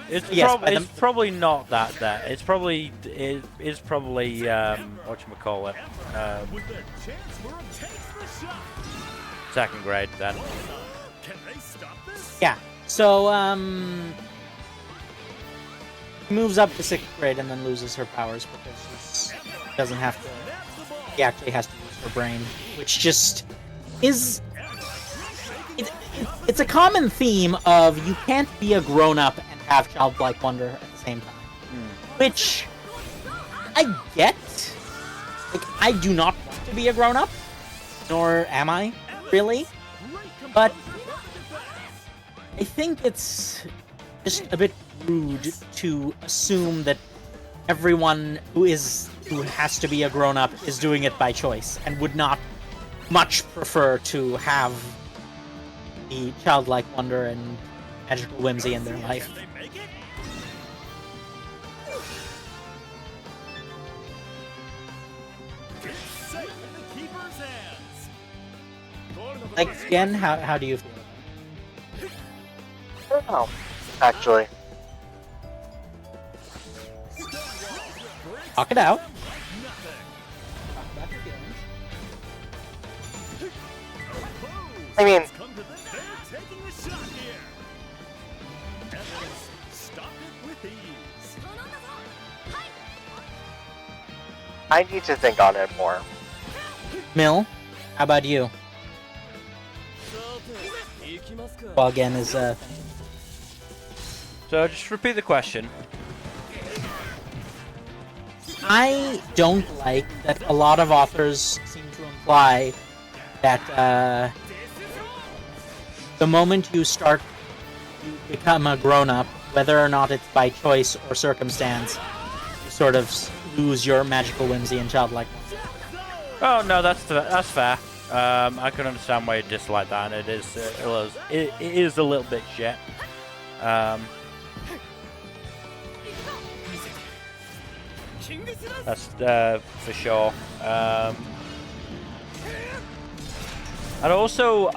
It's, Yes, it's probably not that. It's probably whatchamacallit, With their chance for a taste the shot. 2nd grade then. Can they stop this? Yeah. So moves up to 6th grade and then loses her powers because she doesn't have to. She actually has to use her brain, which just is. It's a common theme of you can't be a grown-up and have childlike wonder at the same time. Which I get. Like, I do not want to be a grown-up, nor am I, really. But I think it's just a bit rude to assume that everyone who has to be a grown-up is doing it by choice and would not much prefer to have the childlike wonder and magical whimsy in their life. Can they make it? It's safe in the keeper's hands. Like, again, how do you feel? I don't know, actually. Talk it out. I mean, Come to this. They're taking a shot here. Evans stopped it with ease. I need to think on it more. Mill, how about you? Well, again, is So just repeat the question. I don't like that a lot of authors seem to imply that the moment you become a grown-up, whether or not it's by choice or circumstance, you sort of lose your magical whimsy and childlike. Oh no, that's fair. I can understand why you dislike that, and it is a little bit shit. That's for sure. And also,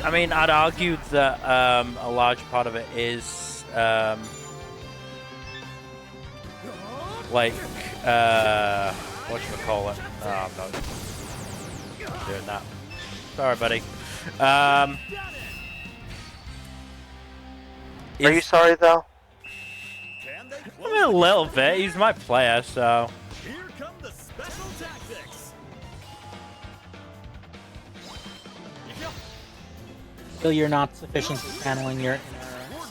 I mean, I'd argue that a large part of it is like whatchamacallit. Oh, I'm not doing that. Sorry, buddy. Are you sorry though? Can they I mean, a little bit. He's my player, so. Here come the special tactics. Feel you're not sufficiently channeling your inner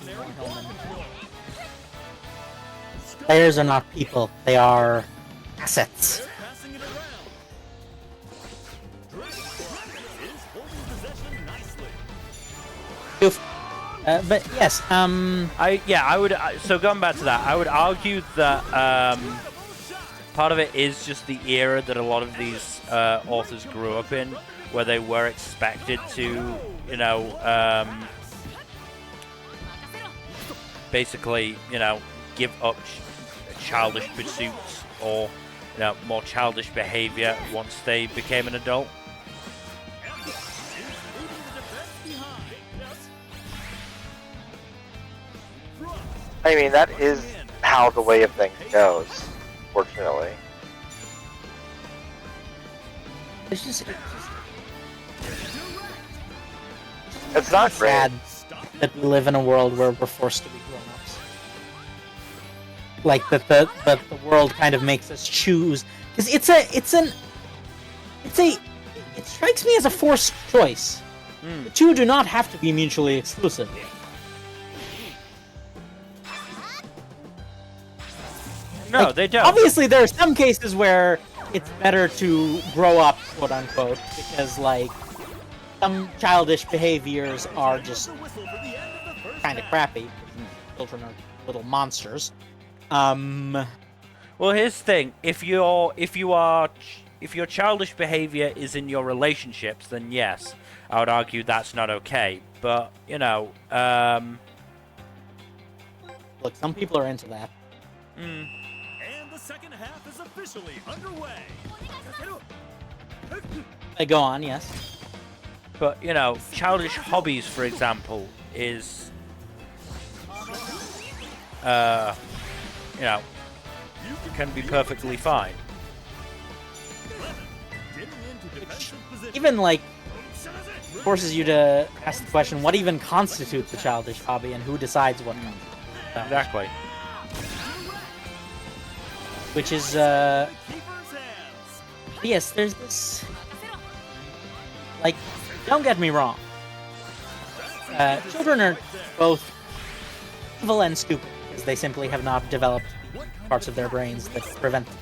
Seymour Hillman. Players are not people; they are assets. Passing it around. Is holding possession nicely. But yes, I would. So going back to that, I would argue that part of it is just the era that a lot of these authors grew up in, where they were expected to, basically, you know, give up childish pursuits or, you know, more childish behavior once they became an adult. I mean, that is how the way of things goes, fortunately. It's just It's not great. sad that we live in a world where we're forced to be grown-ups. Like that the world kind of makes us choose, because it strikes me as a forced choice. The two do not have to be mutually exclusive. No, Like, they don't. Obviously, there are some cases where it's better to grow up, quote unquote, because like some childish behaviors are just kind of crappy. Children are little monsters. Well, here's the thing: if your childish behavior is in your relationships, then yes, I would argue that's not okay. But you know, Look, some people are into that. And the second half is officially underway. They go on, yes. but you know, childish hobbies, for example, is you know, can be perfectly fine. Even like forces you to ask the question, what even constitutes a childish hobby, and who decides what constitutes that? Exactly. Which is yes, there's this, like, don't get me wrong, children are both evil and stupid because they simply have not developed parts of their brains that prevent them.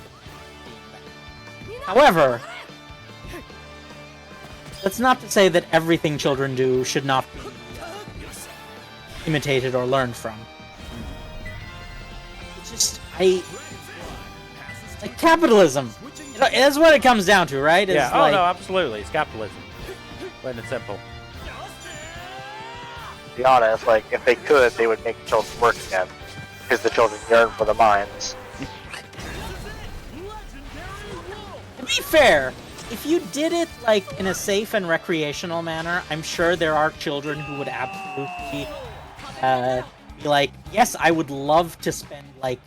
However, that's not to say that everything children do should not be imitated or learned from. It's just, like capitalism. That's what it comes down to, right? It's Yeah. Oh like, no, absolutely. It's capitalism. Plain and simple. To be honest, like, if they could, they would make children work again. Because the children yearn for the mines. to be fair, if you did it like in a safe and recreational manner, I'm sure there are children who would absolutely be like, yes, I would love to spend like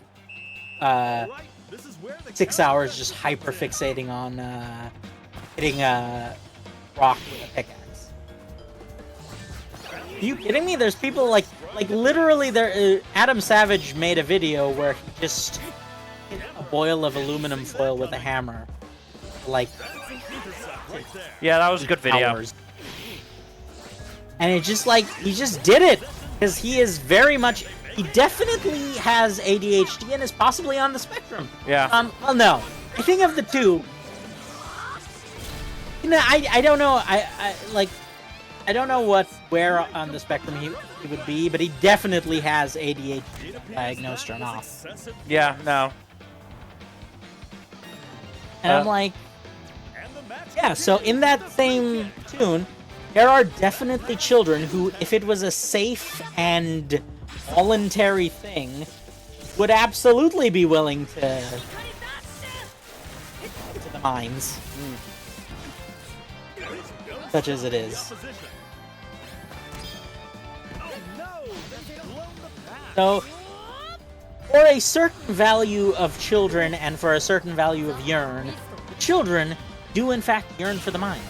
6 hours just hyper fixating on hitting a rock with a pickaxe. Are you kidding me? There's people like literally there. Adam Savage made a video where he just hit a boil of aluminum foil with a hammer, like Yeah, that was a good video. hours. And it just like he just did it because he is very much. He definitely has ADHD and is possibly on the spectrum. Yeah. Well, no. I think of the two. You know, I don't know. I don't know where on the spectrum he would be, but he definitely has ADHD diagnosed or not. Yeah. No. And I'm like, yeah. So in that same tune, there are definitely children who, if it was a safe and voluntary thing, would absolutely be willing to the mines, such as it is. So, for a certain value of children and for a certain value of yearn, the children do in fact yearn for the mines.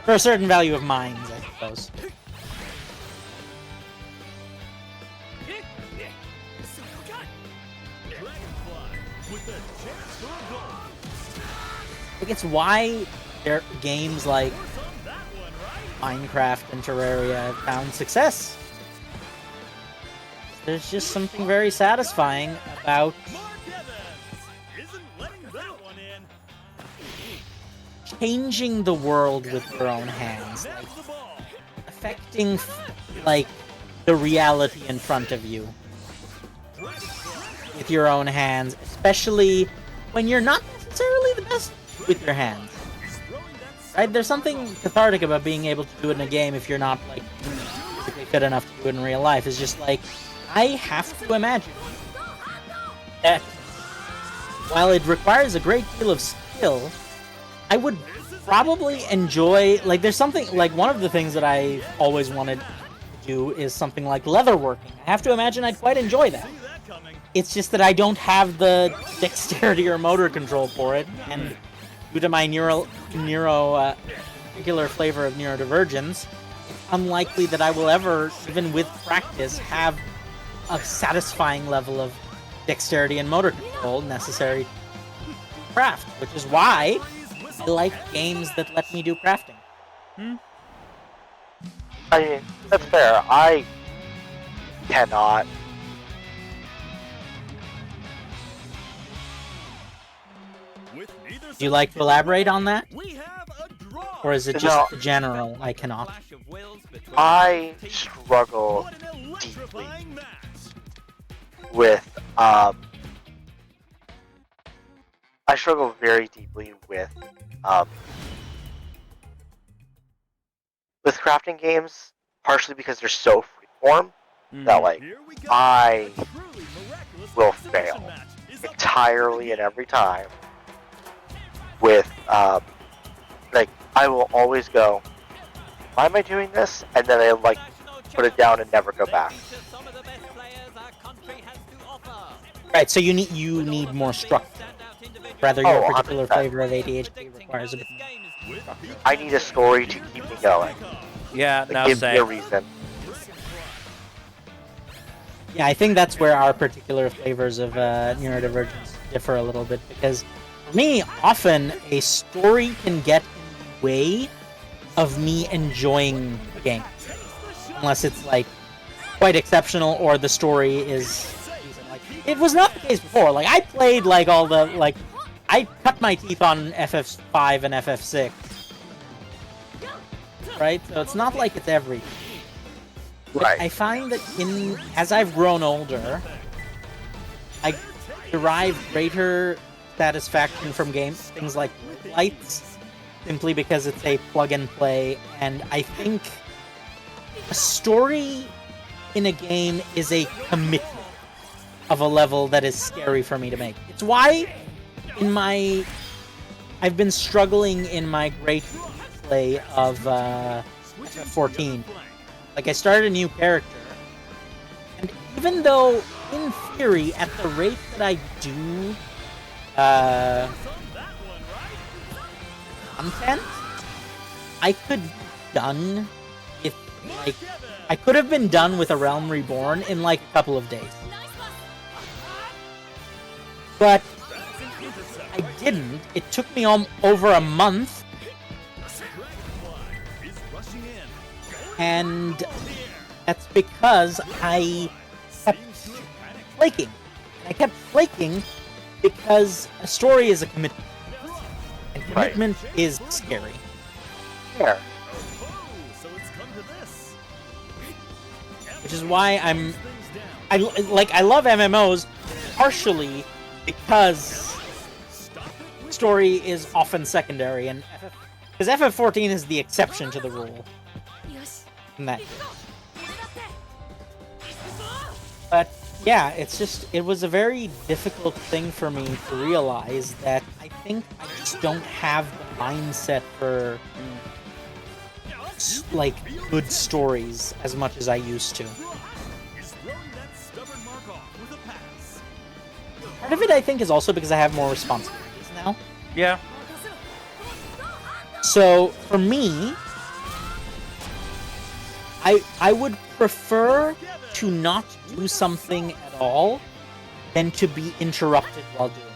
For a certain value of mines, I suppose. Like, it's why there games like Minecraft and Terraria have found success. There's just something very satisfying about changing the world with your own hands, like affecting like the reality in front of you with your own hands, especially when you're not necessarily the best with your hands. Right? There's something cathartic about being able to do it in a game if you're not like physically fit enough to do it in real life. Is just like, I have to imagine that while it requires a great deal of skill, I would probably enjoy, like, there's something, like, one of the things that I always wanted to do is something like leatherworking. I have to imagine I'd quite enjoy that. It's just that I don't have the dexterity or motor control for it, and due to my particular flavor of neurodivergence, it's unlikely that I will ever, even with practice, have a satisfying level of dexterity and motor control necessary to craft, which is why I like games that let me do crafting. I mean, that's fair. I cannot. Do you like to elaborate on that? We have a draw. Or is it just general, I cannot? I struggle What an deeply electrifying match. with I struggle very deeply with crafting games, partially because they're so freeform that like Here we go. I A truly miraculous will exhibition fail match is about entirely to and begin. every time with like I will always go, why am I doing this? And then I like put it down and never go back. Right, so you need more structure. Rather, your Oh, particular 100%. flavor of ADHD requires a bit more. I need a story to keep me going. Yeah, Like, now give me a same. reason. Yeah, I think that's where our particular flavors of neurodivergence differ a little bit, because for me, often a story can get in the way of me enjoying the game. Unless it's like quite exceptional or the story is like, it was not the case before. Like I played like all the like I cut my teeth on FF5 and FF6. Right? So it's not like it's everything. But Right. I find that as I've grown older, I derive greater satisfaction from things like lights, simply because it's a plug and play, and I think a story in a game is a commitment of a level that is scary for me to make. It's why I've been struggling in my great play of 14. Like I started a new character, and even though in theory at the rate that I do content, I could be done if like I could have been done with A Realm Reborn in like a couple of days. But I didn't. It took me over a month, and that's because I kept flaking. I kept flaking because a story is a commitment, and commitment is scary. Fair. Which is why I love MMOs partially because story is often secondary, and because FF14 is the exception to the rule in that case. But yeah, it was a very difficult thing for me to realize that I think I just don't have the mindset for like good stories as much as I used to. Part of it, I think, is also because I have more responsibilities now. Yeah. So, for me, I would prefer to not do something at all than to be interrupted while doing it.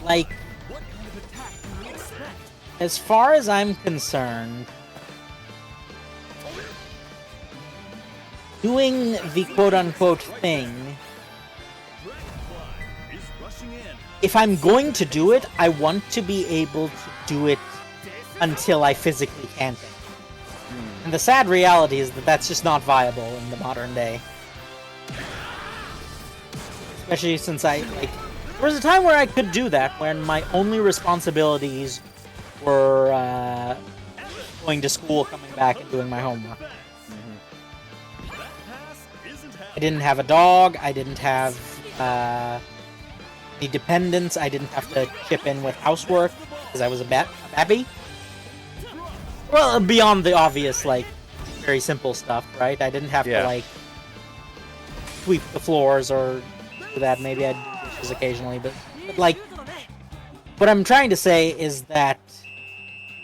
Like, as far as I'm concerned, doing the quote-unquote thing, if I'm going to do it, I want to be able to do it until I physically can't. And the sad reality is that that's just not viable in the modern day. Especially since There was a time where I could do that, when my only responsibilities were going to school, coming back, and doing my homework. I didn't have a dog, I didn't have any dependents, I didn't have to chip in with housework, because I was a babby. Well, beyond the obvious, like, very simple stuff, right? I didn't have to, like, sweep the floors or do that. Maybe I'd do dishes occasionally, but, like, what I'm trying to say is that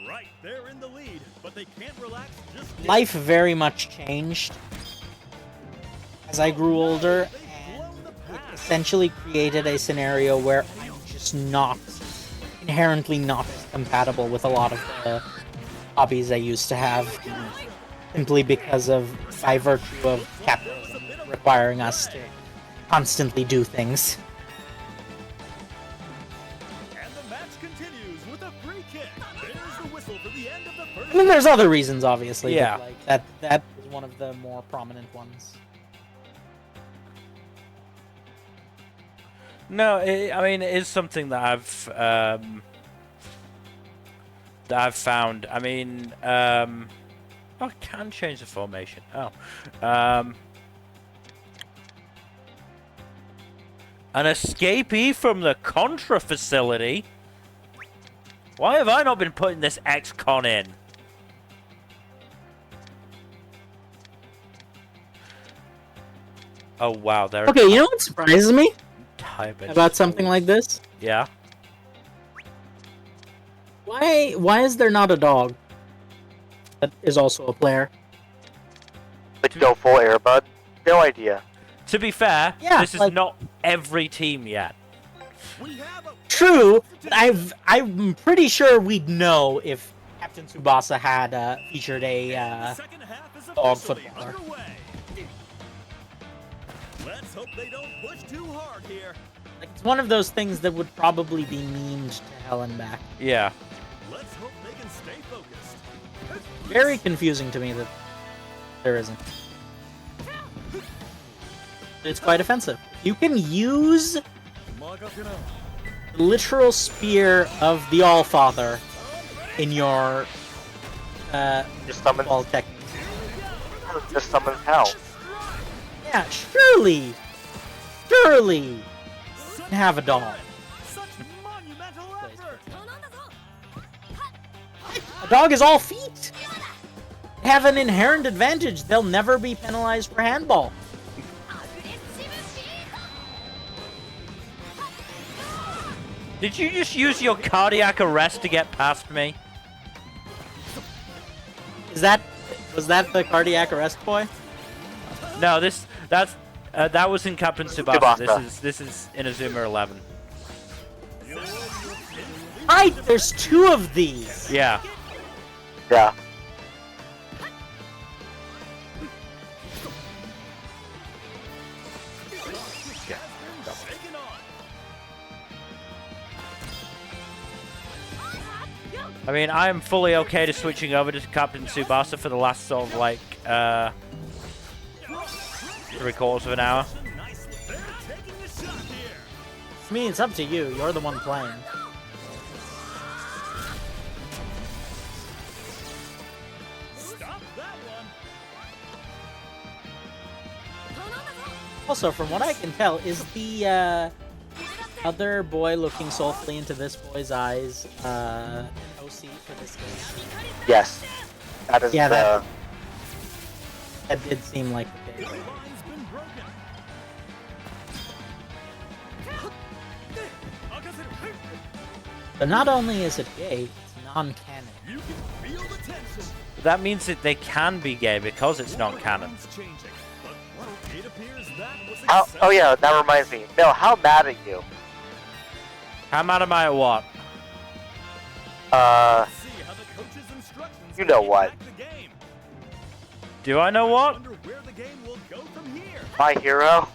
Right, they're in the lead, but they can't relax just yet. life very much changed as I grew older, and it essentially created a scenario where I'm just inherently not compatible with a lot of the hobbies I used to have, simply because of, by virtue of capitalism requiring us to constantly do things. And the match continues with a free kick. There's the whistle for the end of the first. I mean, there's other reasons, obviously, Yeah. but like, that is one of the more prominent ones. No, I mean, it is something that I've found. I mean, I can change the formation. Oh, an escapee from the Contra facility. Why have I not been putting this ex-con in? Oh wow, there. Okay, you know what surprises me about something like this? Yeah. Why is there not a dog that is also a player? Like go full airbud? No idea. To be fair, Yeah, this is like- not every team yet. We have a True, but I'm pretty sure we'd know if Captain Tsubasa had featured a second half is dog officially footballer. underway. Let's hope they don't push too hard here. like, it's one of those things that would probably be memed to hell and back. Yeah. Let's hope they can stay focused. Very confusing to me that there isn't. It's quite offensive. You can use the literal spear of the Allfather in your Just summon, ball technique. just summon hell. Yeah, surely you can have a dog. Such monumental effort. A dog is all feet. They have an inherent advantage. They'll never be penalized for handball. Did you just use your cardiac arrest to get past me? Was that the cardiac arrest boy? No, that was in Captain Tsubasa. Tsubasa. This is Inazuma 11. Right, there's two of these. Yeah. Yeah. Taken on. I mean, I am fully okay to switching over to Captain Tsubasa for the last sort of like 3/4 of an hour. Nicely. They're taking a shot here. I mean, it's up to you. You're the one playing. Stop that one. Also, from what I can tell, is the other boy looking soulfully into this boy's eyes an OC for this game? Yes. That is Yeah, the. That did seem like the case. The line's been broken. But not only is it gay, it's non-canon. You can feel the tension. That means that they can be gay because it's not canon. Everyone's changing, but it appears that was How, accepted. oh yeah, that reminds me. Bill, how mad are you? How mad am I at what? Let's see how the coach's instructions You know what. impact the game. Do I know what? Wonder where the game will go from here. My hero?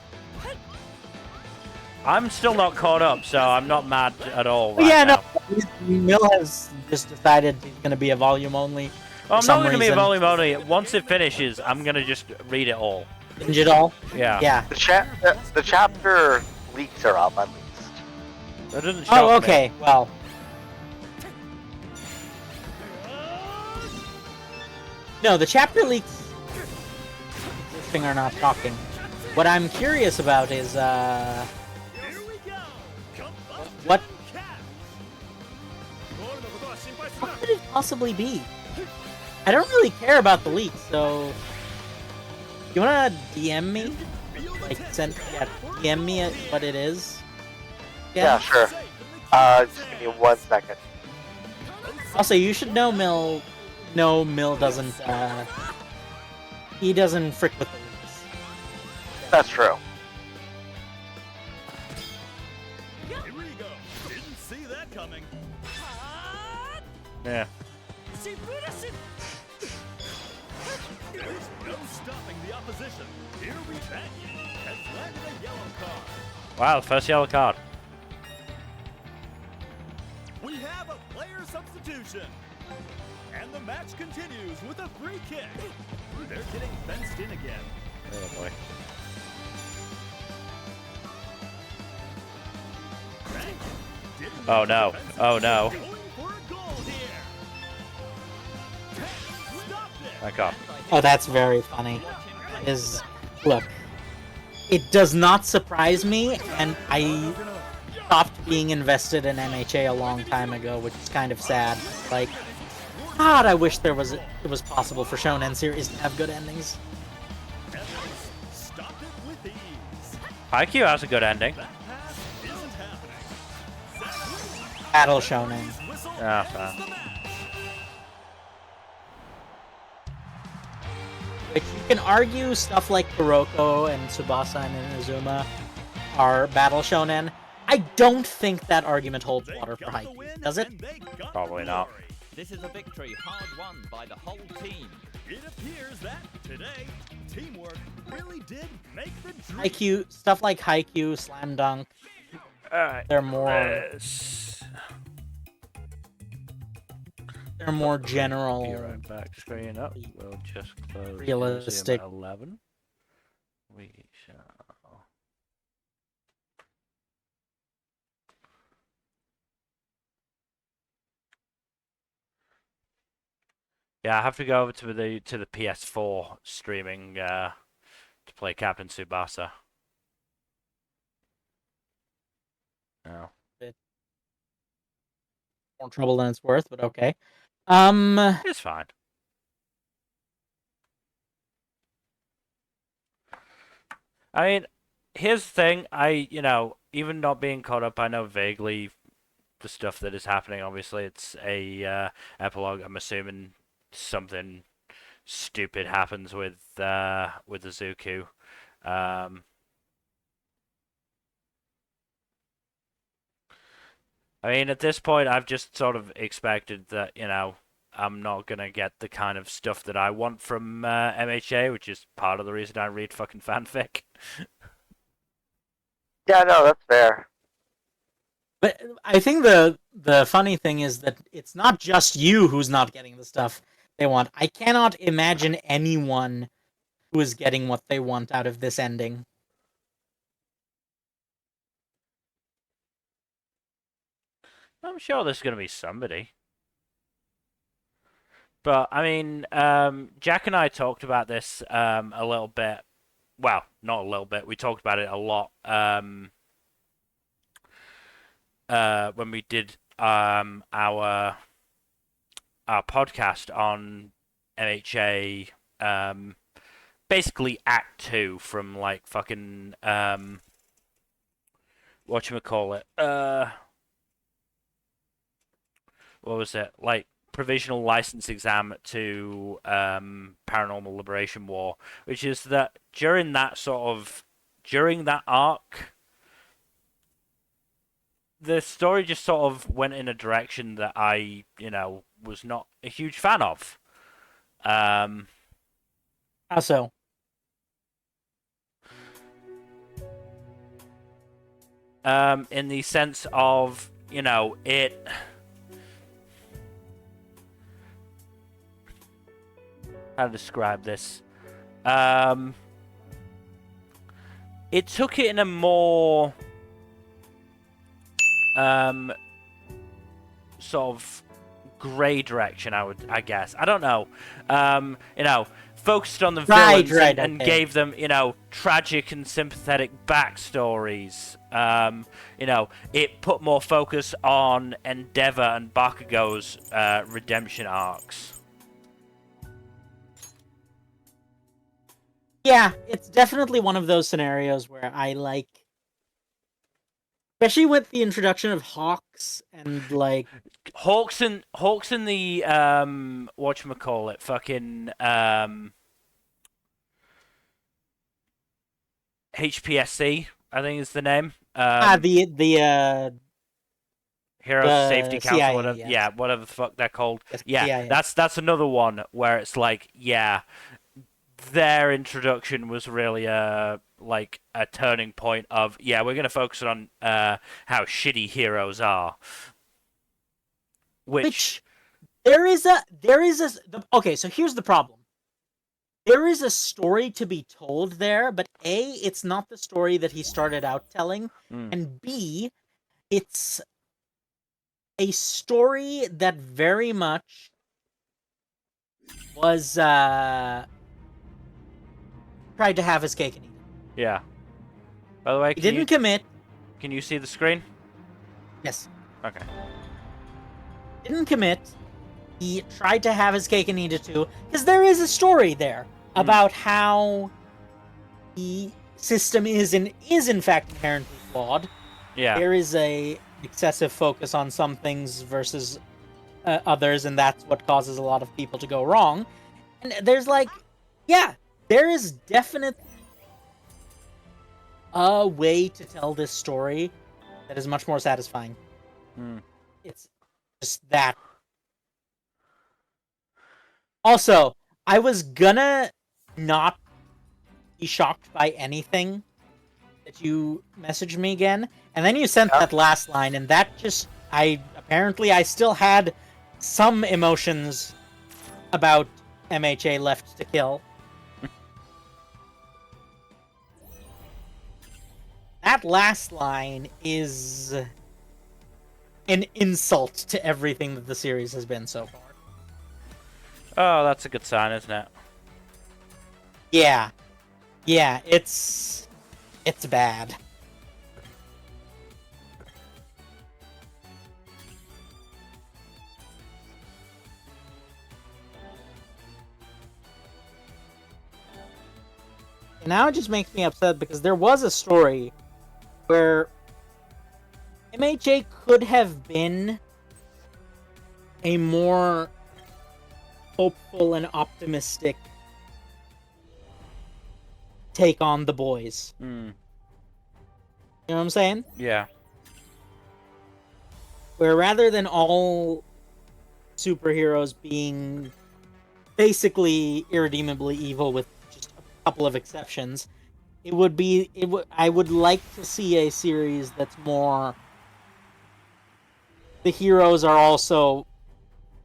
I'm still not caught up, so I'm not mad at all. Right Yeah, now. no. Mill has just decided he's going to be a volume only. I'm some not going to be a reason. volume only. Once it finishes, I'm going to just read it all. Binge it all. Yeah. Yeah. The chapter leaks are up at least. That doesn't shock Oh, okay. me. Well, no, the chapter leaks this thing are not talking. What I'm curious about is Here we go. what Cat. what could it possibly be? I don't really care about the leaks, so you wanna DM me? Like DM me what it is? Yeah, sure. Just give me 1 second. Also, you should know Mill. No, Mill doesn't. He doesn't frick with the leaks. That's true. Here we go. Didn't see that coming. Yeah. There's no stopping the opposition. Here we bang. Has landed a yellow card. Wow, the first yellow card. We have a player substitution. And the match continues with a free kick. They're getting fenced in again. Oh boy. Bang. Didn't Oh make no. the defensive Oh no. play. Going for a goal here. Stopped it. Thank God. Oh, that's very funny. Look, it does not surprise me, and I stopped being invested in MHA a long time ago, which is kind of sad. Like, God, I wish it was possible for Shonen series to have good endings. Evans stopped it with ease. Haikyuu has a good ending. That pass isn't happening. Battle Shonen. Whistle Yeah, ends fair. the match. Which you can argue stuff like Kuroko and Tsubasa and Inazuma are Battle Shonen. I don't think that argument holds They water for got the Haikyuu, win does it? and they got Probably the not. glory. This is a victory hard won by the whole team. It appears that today, teamwork really did make the dream. Haikyuu, stuff like Haikyuu, Slam Dunk, Alright. they're more Be general. right back. Screen up. We'll just close Realistic. museum at 11. We shall. Yeah, I have to go over to the PS4 streaming to play Captain Tsubasa. No. More trouble than it's worth, but okay. It's fine. I mean, here's the thing. Even not being caught up, I know vaguely the stuff that is happening. Obviously, it's a epilogue. I'm assuming something stupid happens with Izuku. I mean, at this point, I've just sort of expected that, I'm not gonna get the kind of stuff that I want from MHA, which is part of the reason I read fucking fanfic. Yeah, no, that's fair. But I think the funny thing is that it's not just you who's not getting the stuff they want. I cannot imagine anyone who is getting what they want out of this ending. I'm sure there's gonna be somebody. But I mean, Jack and I talked about this a little bit. Well, not a little bit. We talked about it a lot when we did our podcast on MHA. Basically, Act 2 from like fucking whatchamacallit. What was it? Like provisional license exam to Paranormal Liberation War, which is that during that arc, the story just sort of went in a direction that I, was not a huge fan of. How so? In the sense of, it. How to describe this? It took it in a more sort of grey direction. I guess. I don't know. Focused on the villains and okay. gave them, tragic and sympathetic backstories. It put more focus on Endeavor and Bakugo's redemption arcs. Yeah, it's definitely one of those scenarios where I like, especially with the introduction of Hawks and like Hawks and the whatchamacallit, fucking HPSC, I think is the name. the Hero Safety Council, CIA, whatever. yes. Yeah, whatever the fuck they're called. Yes, Yeah, CIA. that's another one where it's like, yeah, their introduction was really like a turning point of, yeah, we're gonna focus on how shitty heroes are. Which okay, so here's the problem. There is a story to be told there, but A, it's not the story that he started out telling, and B, it's a story that very much was tried to have his cake and eat it. Yeah. By the way, He didn't commit. Can you see the screen? Yes. Okay. Didn't commit. He tried to have his cake and eat it too, because there is a story there about how the system is in fact inherently flawed. Yeah. There is a excessive focus on some things versus others, and that's what causes a lot of people to go wrong. And there's there is definitely a way to tell this story that is much more satisfying. It's just that. Also, I was gonna not be shocked by anything that you messaged me again, and then you sent that last line, and that just I still had some emotions about MHA left to kill. That last line is an insult to everything that the series has been so far. Oh, that's a good sign, isn't it? Yeah, it's bad. And now it just makes me upset because there was a story where MHA could have been a more hopeful and optimistic take on the boys. You know what I'm saying? Yeah. Where rather than all superheroes being basically irredeemably evil with just a couple of exceptions, I would like to see a series that's more the heroes are also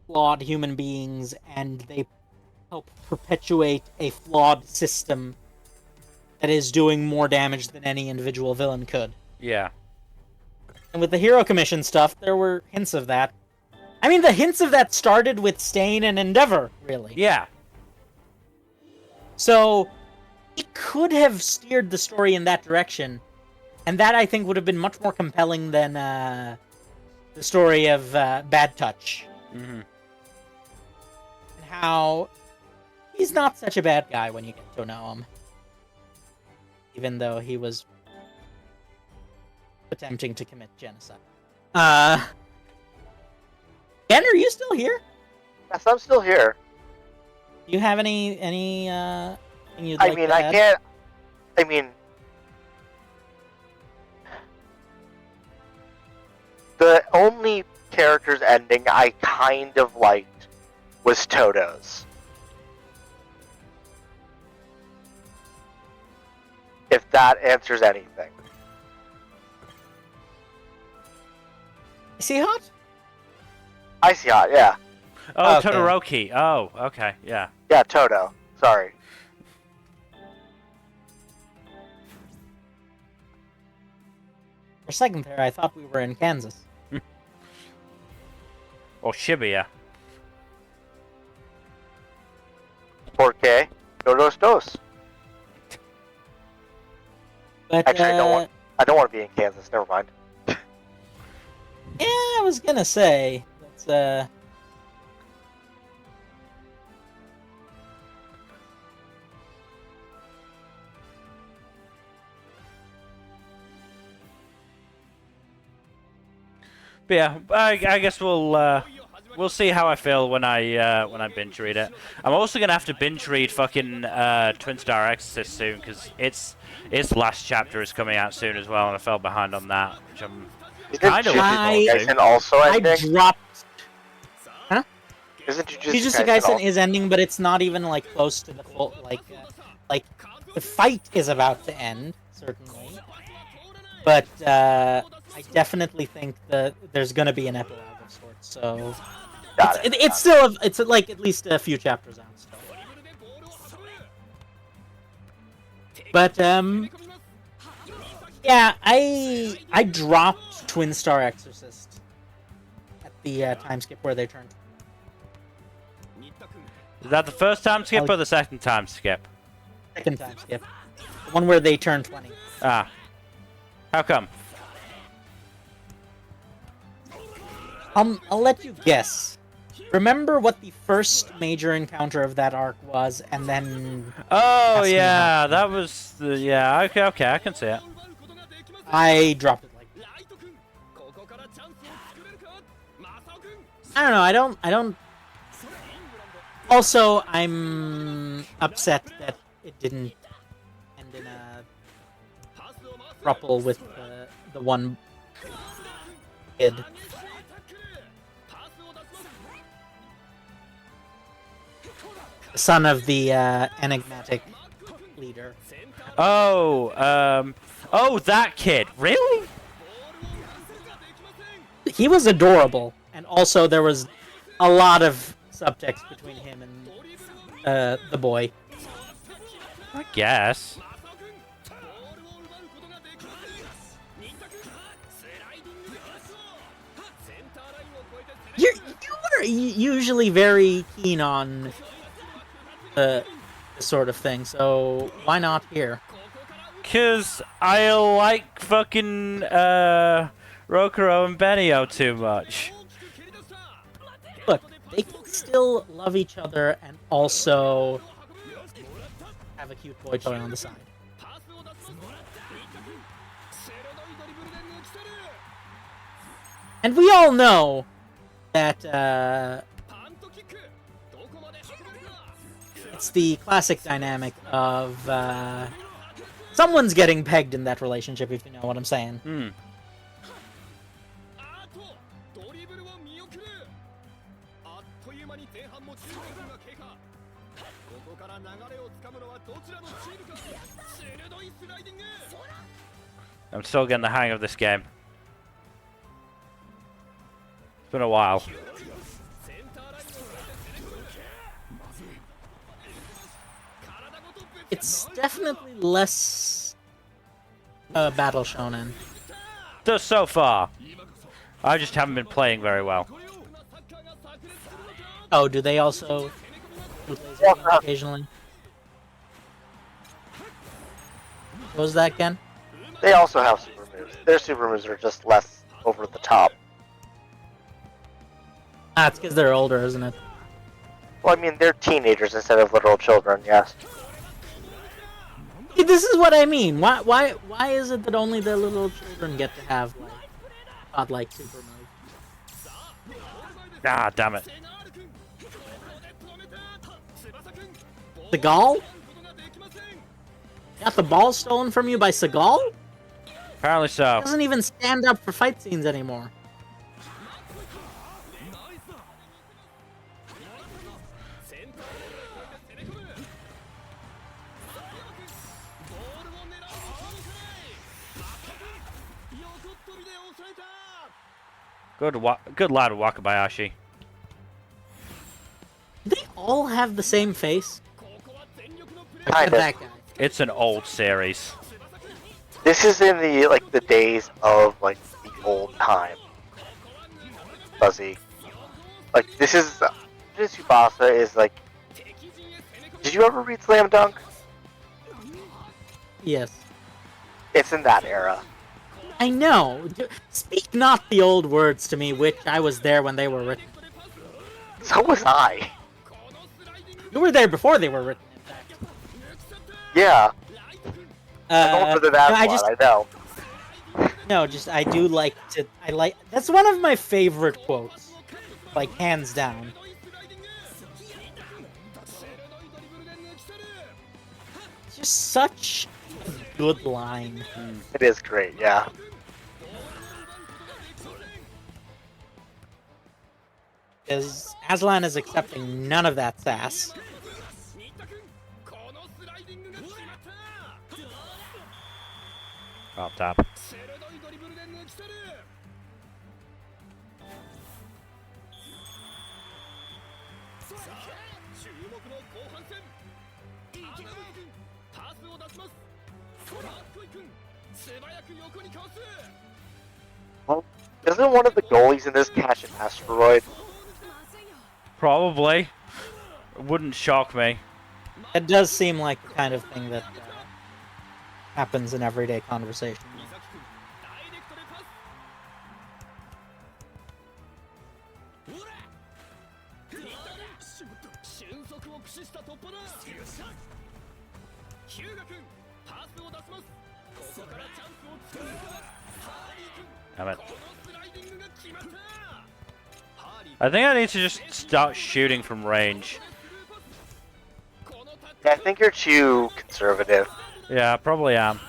flawed human beings and they help perpetuate a flawed system that is doing more damage than any individual villain could. Yeah. And with the Hero Commission stuff, there were hints of that. I mean, the hints of that started with Stain and Endeavor, really. Yeah. So, it could have steered the story in that direction, and that, I think, would have been much more compelling than the story of Bad Touch. Mm-hmm. And how he's not such a bad guy when you get to know him. Even though he was attempting to commit genocide. Ben, are you still here? Yes, I'm still here. Do you have any thing you'd like to add? I can't. I mean, the only character's ending I kind of liked was Toto's. If that answers anything. Is he hot? Icy Hot, yeah. Oh, Okay. Todoroki. Oh, okay, yeah. Yeah, Toto. Sorry. For a second there, I thought we were in Kansas. Or Shibuya. Porque dos dos. But Actually, I don't want to be in Kansas. Never mind. yeah, I was gonna say that's But yeah, I guess we'll see how I feel when I binge read it. I'm also gonna have to binge read fucking Twin Star Exorcist soon because its last chapter is coming out soon as well, and I fell behind on that, which I'm kind of looking forward to. Kaisen also I ending? dropped. Isn't Jujutsu Kaisen is ending, but it's not even like close to the full like the fight is about to end certainly, but I definitely think that there's gonna be an epilogue of sorts. So it's still it's like at least a few chapters out still. But yeah, I dropped Twin Star Exorcist at the time skip where they turned. Is that the first time skip or the second time skip? Second time skip. The one where they turn 20. Ah. How come? I'll let you guess. Remember what the first major encounter of that arc was, and then... Oh, yeah, that was the... Yeah, okay, I can see it. I dropped it like that. I don't know, I don't... Also, I'm upset that it didn't end in a throuple with the one kid. The son of the enigmatic leader. Oh, oh, that kid. Really? He was adorable, and also there was a lot of subtext between him and the boy. I guess. You are usually very keen on this sort of thing, so why not here? 'Cause I like fucking Rokuro and Benio too much. Look, they can still love each other and also have a cute boy toy on the side. And we all know that it's the classic dynamic of someone's getting pegged in that relationship, if you know what I'm saying. Hmm. I'm still getting the hang of this game. It's been a while. It's definitely less battle shonen. Just so far. I just haven't been playing very well. Oh, do they also play the game occasionally? What was that, Ken? They also have super moves. Their super moves are just less over the top. Ah, it's because they're older, isn't it? Well, I mean, they're teenagers instead of literal children, yes. See, this is what I mean. Why is it that only the little children get to have like godlike super moves? Ah, damn it. Seagal? Got the ball stolen from you by Seagal? Apparently so. Doesn't even stand up for fight scenes anymore. Good lad, Wakabayashi. Do they all have the same face? Kinda. That guy. It's an old series. This is in the days of like the old time, Fuzzy. Like this is Tsubasa is like. Did you ever read Slam Dunk? Yes. It's in that era. I know. Speak not the old words to me, which I was there when they were written. So was I. You were there before they were written, in fact. Yeah. I don't for that no, one, I know. No, just I do like to. That's one of my favorite quotes, like hands down. It's just such a good line. It is great, yeah. Because Aslan is accepting none of that sass. Up top. Well, isn't one of the goalies in this catch an asteroid? Probably. It wouldn't shock me. It does seem like the kind of thing that happens in everyday conversation. Damn it. I think I need to just start shooting from range. Yeah, I think you're too conservative. Yeah, I probably am.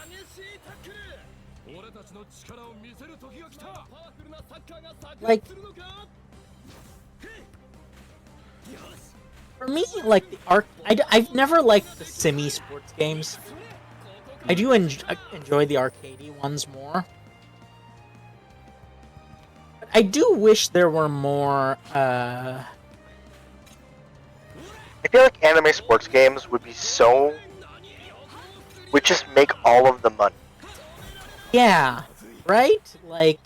Like, for me, like the I've never liked the semi-sports games. I do enjoy the arcadey ones more. But I do wish there were more. I feel like anime sports games would just make all of the money. Yeah, right? Like,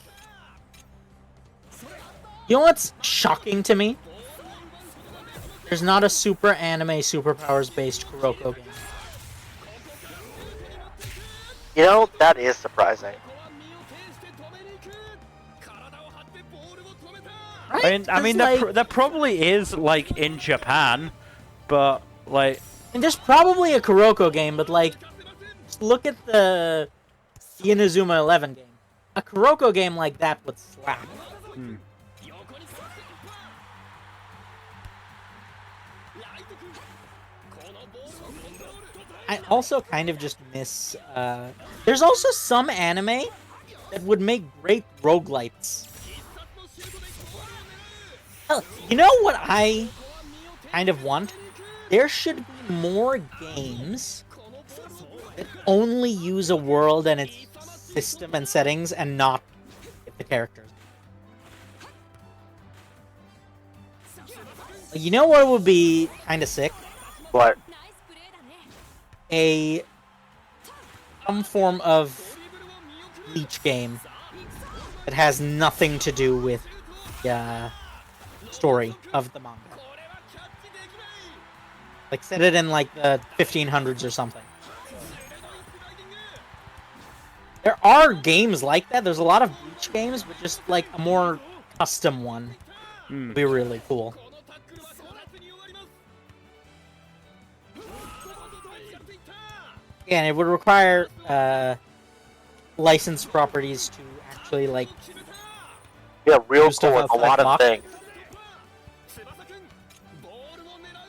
you know what's shocking to me? There's not a super anime superpowers based Kuroko game. You know, that is surprising. Right? I mean, there probably is, like, in Japan, but, like... And there's probably a Kuroko game, but, like, just look at the Inazuma 11 game. A Kuroko game like that would slap. Hmm. I also kind of just miss... there's also some anime that would make great roguelites. Hell, you know what I kind of want? There should be more games that only use a world and its system and settings and not the characters. You know what would be kind of sick? What? Some form of Bleach game that has nothing to do with the story of the manga. Like, set it in, like, the 1500s or something. There are games like that. There's a lot of Bleach games, but just, like, a more custom one would be really cool. And it would require licensed properties to actually, like... Yeah, real do stuff cool with a outside lot the of box. things.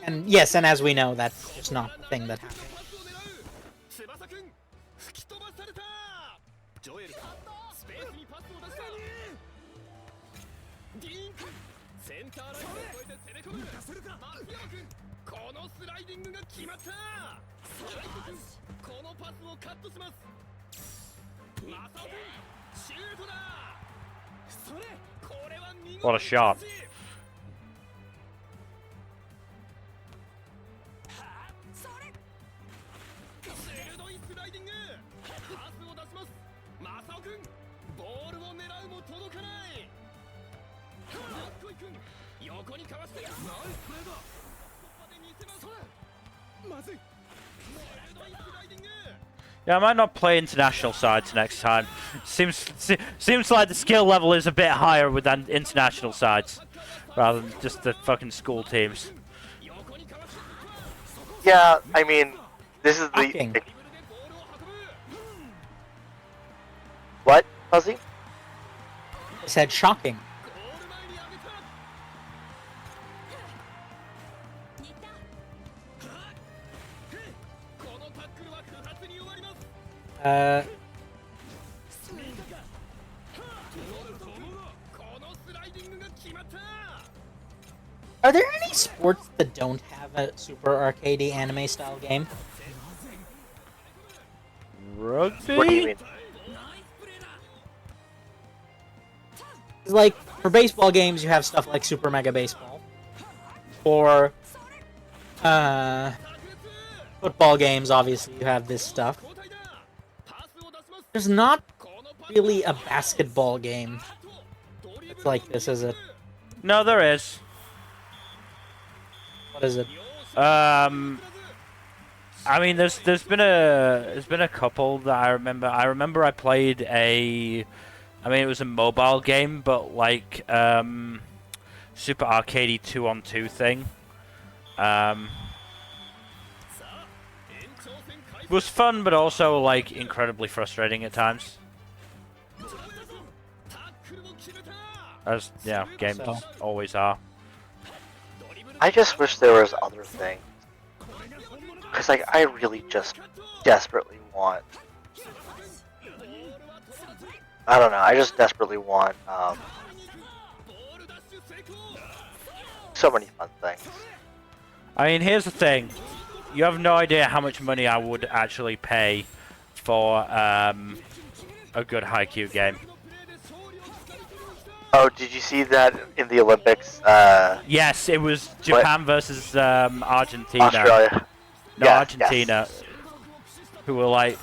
And yes, and as we know, that's just not the thing that happened. What a shot. ボールを狙うも届かないかっこいいくん横にかわしてナイスプレーだここで見せますまずい鋭いスライディング Yeah, I might not play international sides next time. Seems like the skill level is a bit higher with international sides, rather than just the fucking school teams. Yeah, I mean, this is the... Shocking. What, Fuzzy? I said shocking. Uh, are there any sports that don't have a super arcadey anime style game? Rugby? What do you mean? Like, for baseball games, you have stuff like Super Mega Baseball. Or, football games, obviously, you have this stuff. There's not really a basketball game that's like this, is it? No, there is. What is it? I mean, there's been a couple that I remember. I remember I played I mean, it was a mobile game, but like super arcadey 2-on-2 thing. It was fun, but also like incredibly frustrating at times. As yeah, games So. always are. I just wish there was other things. Because, like, I really just desperately want... I don't know, I just desperately want, so many fun things. I mean, here's the thing. You have no idea how much money I would actually pay for a good Haikyuu game. Oh, did you see that in the Olympics? Yes, it was Japan versus Argentina. Australia. No, Yeah, Argentina. yes. Who were like...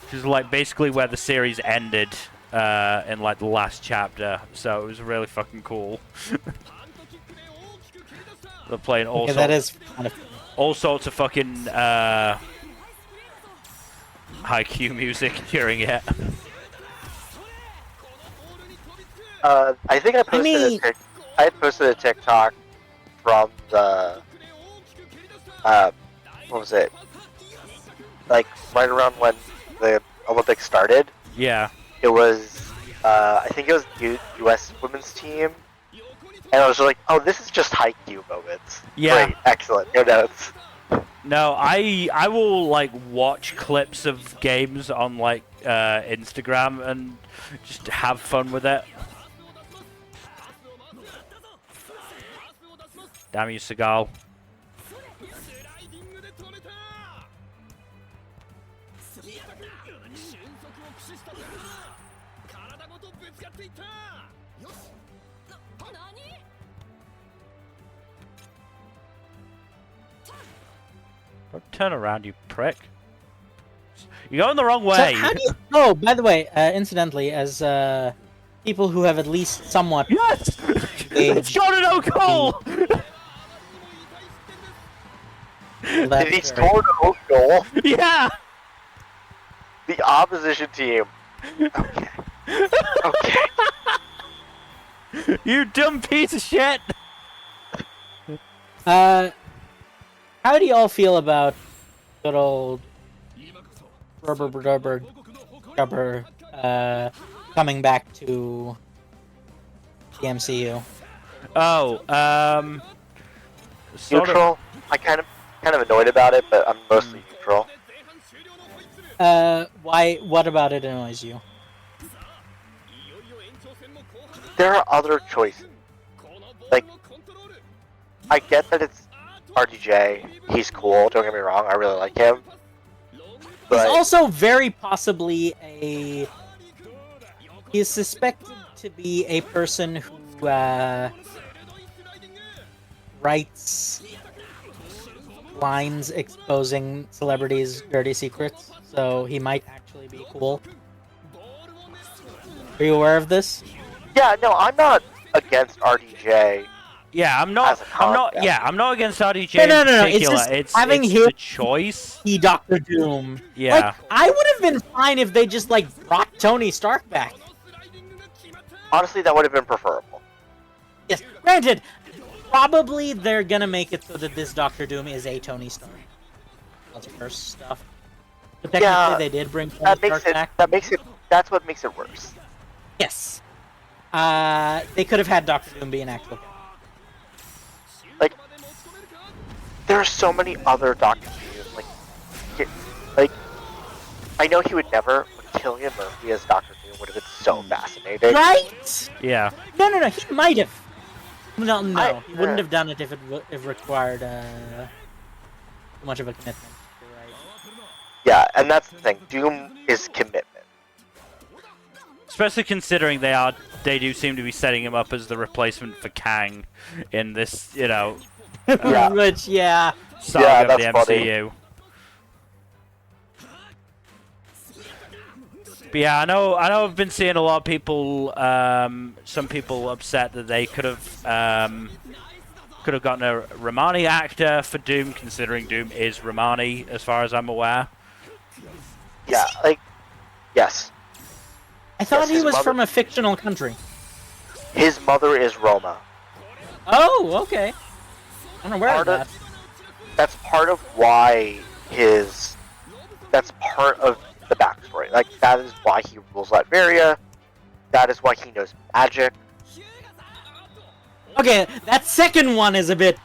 Which is like basically where the series ended in like the last chapter. So it was really fucking cool. They're playing all that is kind of... all sorts of fucking Haikyuu music during it. I think I posted I posted a TikTok from the what was it? Like right around when the Olympics started. Yeah. It was I think it was U.S. women's team, and I was like, oh, this is just Haikyuu moments. Yeah. Great, excellent, no notes. No, I will like watch clips of games on like Instagram and just have fun with it. Damn you, Seagal. Don't turn around, you prick. You're going the wrong way. So how do you... Oh, by the way, incidentally, as people who have at least somewhat... Yes! It's shot an goal! Did he score an own goal? Yeah! The opposition team. Okay. Okay. You dumb piece of shit! How do y'all feel about good old Rubber coming back to the MCU? Oh, sort Neutral. of. I kind of annoyed about it, but I'm mostly neutral. Why? What about it annoys you? There are other choices. Like, I get that it's RDJ. He's cool. Don't get me wrong. I really like him. But He's also very possibly a... He is suspected to be a person who, writes lines exposing celebrities' dirty secrets, so he might actually be cool. Are you aware of this? Yeah, no, I'm not against RDJ. Yeah, I'm not. As a I'm not. concept. Yeah, I'm not against RDJ No, in no. It's particular. just It's having it's him the choice. be Doctor Doom. Yeah. Like, I would have been fine if they just like brought Tony Stark back. Honestly, that would have been preferable. Yes, granted, probably they're gonna make it so that this Doctor Doom is a Tony Stark. Multiverse stuff. But technically, Yeah, they did bring Tony That Stark makes back. it. That's what makes it worse. Yes. They could have had Doctor Doom be an actual character. Like, there are so many other Doctor Dooms. Like, I know he would never, but Cillian Murphy as Doctor Doom would have been so fascinating. Right? Yeah. No. He might have. No, he yeah. wouldn't have done it if it required too much of a commitment. You're right. Yeah, and that's the thing. Doom is commitment. Especially considering they do seem to be setting him up as the replacement for Kang in this, Yeah. Which, yeah. saga Yeah, of the that's funny. MCU. But yeah, I know I've been seeing a lot of people, some people upset that they could have gotten a Romani actor for Doom, considering Doom is Romani, as far as I'm aware. Yeah, like, yes. I thought Yes, he his was mother- from a fictional country. His mother is Roma. Oh, okay. I'm aware of Part that. of- That's part of why that's part of the backstory. Like, that is why he rules Latveria. That is why he knows magic. Okay, that second one is a bit.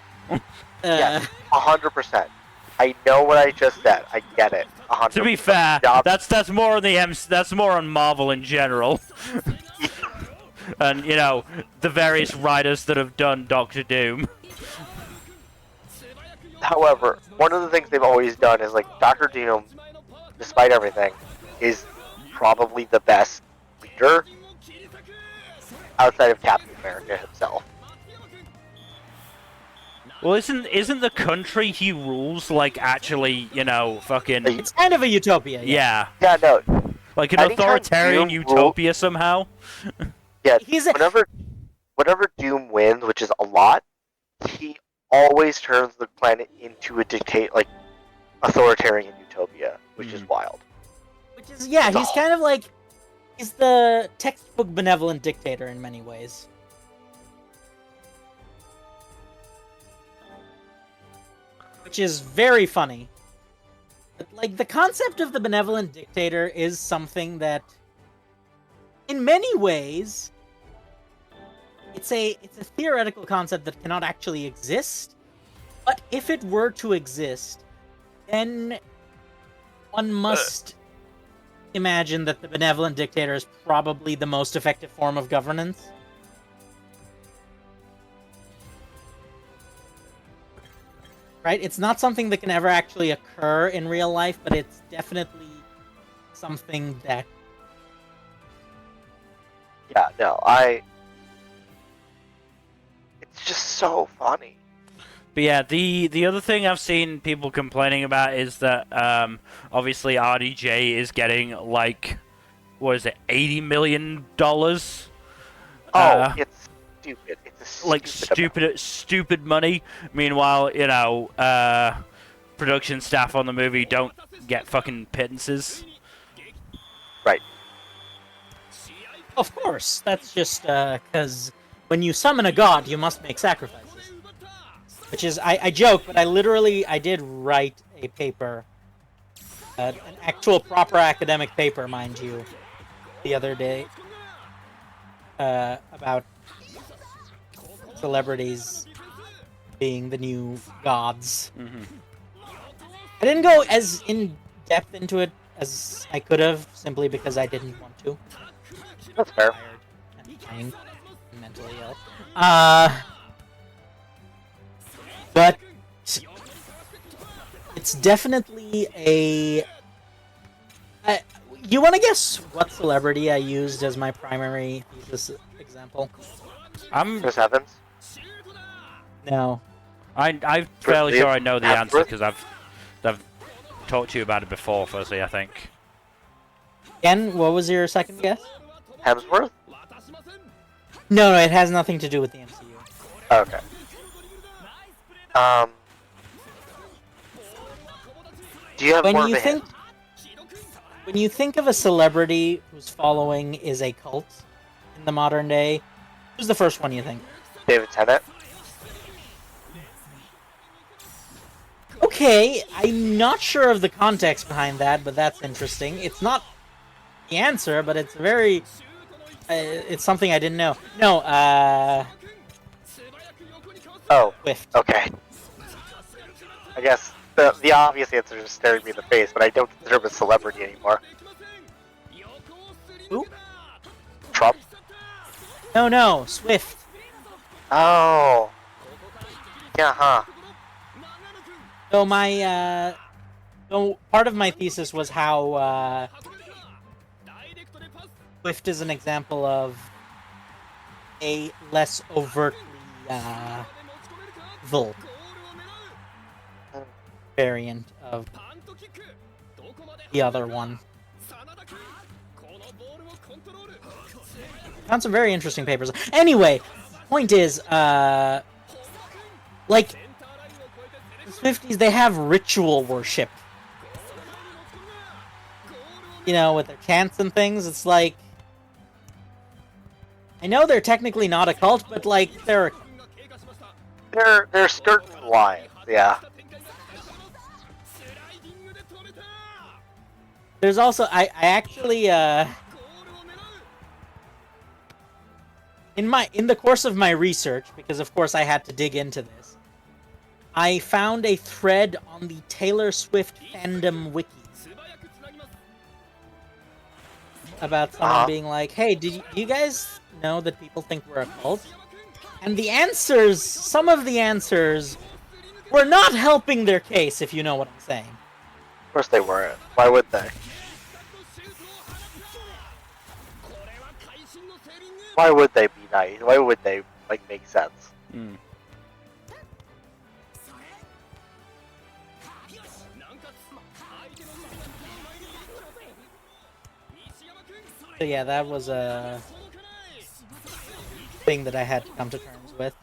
Yes, 100%. I know what I just said. I get it. 100%. To be fair, Yeah. that's more on that's more on Marvel in general. And, the various writers that have done Doctor Doom. However, one of the things they've always done is, like, Doctor Doom, despite everything, is probably the best leader outside of Captain America himself. Well, isn't the country he rules, like, actually, fucking... It's kind of a utopia. Yeah. Yeah, no. Like an Anytime authoritarian Doom utopia somehow. Yeah, He's a- whenever Doom wins, which is a lot, he always turns the planet into a authoritarian utopia, which is wild. Which is, yeah, he's kind of like. He's the textbook benevolent dictator in many ways. Which is very funny. But, like, the concept of the benevolent dictator is something that, in many ways, it's a theoretical concept that cannot actually exist. But if it were to exist, then one must imagine that the benevolent dictator is probably the most effective form of governance. Right? It's not something that can ever actually occur in real life, but it's definitely something that... Yeah, no, it's just so funny. But yeah, the other thing I've seen people complaining about is that obviously RDJ is getting like, what is it, $80 million? It's stupid. It's a Like stupid stupid money. Meanwhile, production staff on the movie don't get fucking pittances. Right. Of course, that's just because when you summon a god, you must make sacrifices. Which is, I joke, but I did write a paper, an actual proper academic paper, mind you, the other day, about celebrities being the new gods. Mm-hmm. I didn't go as in depth into it as I could have, simply because I didn't want to. That's fair. Tired and dying and mentally ill. But it's definitely a... you want to guess what celebrity I used as my primary thesis example? I'm Chris Evans. No. I'm fairly sure I know the answer Hemsworth? because I've talked to you about it before. Firstly, I think. Again, what was your second guess? Hemsworth? No, it has nothing to do with the MCU. Okay. Do you have more of a hint? When you think of a celebrity whose following is a cult in the modern day, who's the first one you think? David Tennant? Okay, I'm not sure of the context behind that, but that's interesting. It's not the answer, but it's very... it's something I didn't know. No, Oh, Swift. okay. I guess the obvious answer is staring me in the face, but I don't consider him a celebrity anymore. Who? Trump? No, Swift. Oh. Yeah, huh. So my, so part of my thesis was how, Swift is an example of a less overtly, evil variant of the other one. Found some very interesting papers. Anyway, point is, like, the Swifties, they have ritual worship. You know, with their chants and things, it's like... I know they're technically not a cult, but, like, they're... There's certain lines, yeah. There's also... I actually, in the course of my research, because of course I had to dig into this, I found a thread on the Taylor Swift fandom wiki about someone being like, hey, do you guys know that people think we're a cult? And the answers, some of the answers, were not helping their case, if you know what I'm saying. Of course they weren't. Why would they? Why would they be nice? Why would they, like, make sense? Mm. So yeah, that was a thing that I had to come to terms with.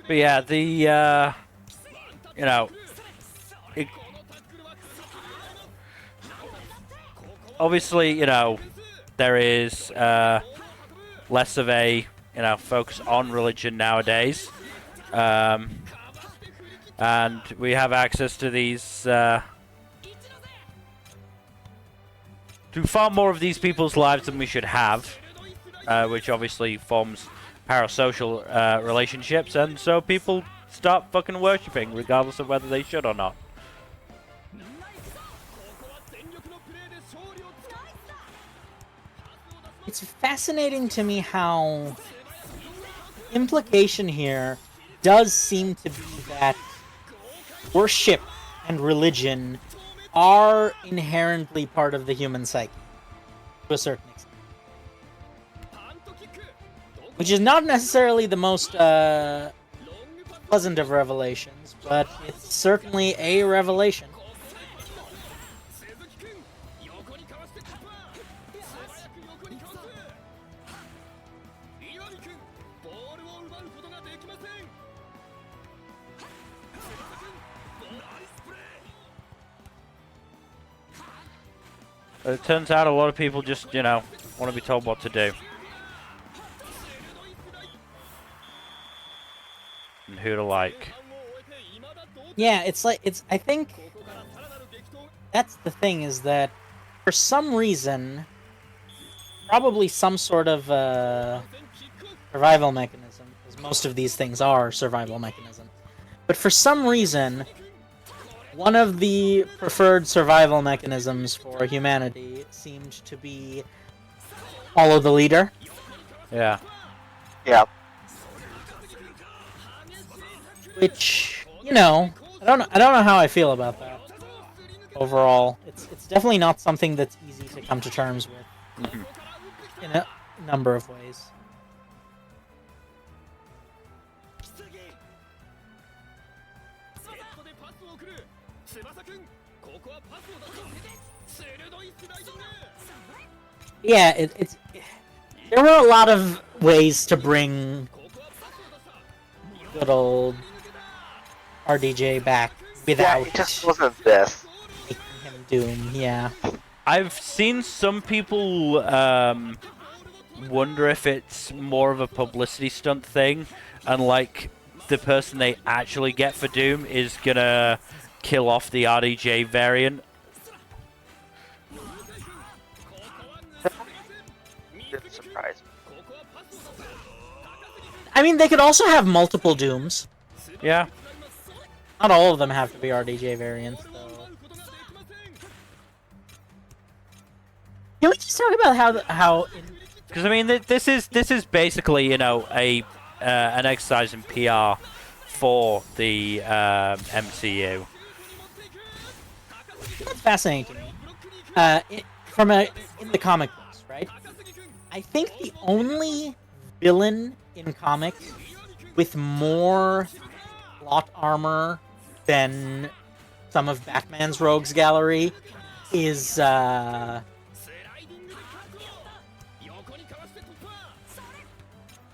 But yeah, the you know, obviously, you know, there is less of a focus on religion nowadays, and we have access to these to far more of these people's lives than we should have, which obviously forms parasocial relationships, and so people start fucking worshipping regardless of whether they should or not. It's fascinating to me how implication here does seem to be that worship and religion are inherently part of the human psyche to a certain extent. Which is not necessarily the most pleasant of revelations, but it's certainly a revelation. It turns out a lot of people just, want to be told what to do. And who to like. Yeah, I think that's the thing, is that for some reason, probably some sort of survival mechanism, because most of these things are survival mechanisms, but for some reason, one of the preferred survival mechanisms for humanity seemed to be follow the leader. Yeah. Yeah. Which, I don't know how I feel about that overall. It's definitely not something that's easy to come to terms with in a number of ways. ネットでパスを送る翼くんここはパスを出す鋭いスライディング Yeah, it's there were a lot of ways to bring ここはパスを出さ good old RDJ back Yeah, without it just wasn't this. making him Doom. Yeah. I've seen some people wonder if it's more of a publicity stunt thing, and like the person they actually get for Doom is gonna kill off the RDJ variant. Didn't surprise me. I mean, they could also have multiple Dooms. Yeah. Not all of them have to be RDJ variants, though. Can we just talk about how Because I mean, this is basically, you know, an exercise in PR for the MCU. That's fascinating to me. In the comic books, right? I think the only villain in comics with more plot armor than some of Batman's rogues gallery is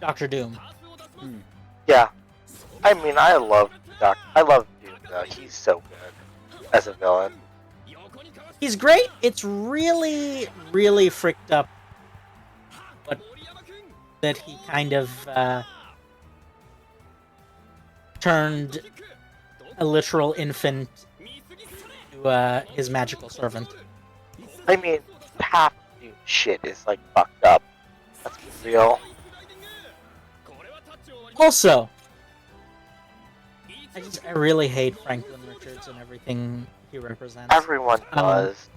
Doctor Doom. Yeah. I mean, I love Doom though. He's so good as a villain. He's great. It's really, really fricked up that he kind of turned a literal infant to his magical servant. I mean, half Doom shit is like fucked up. Let's be real. Also, I really hate Franklin Richards and everything he represents. Everyone does.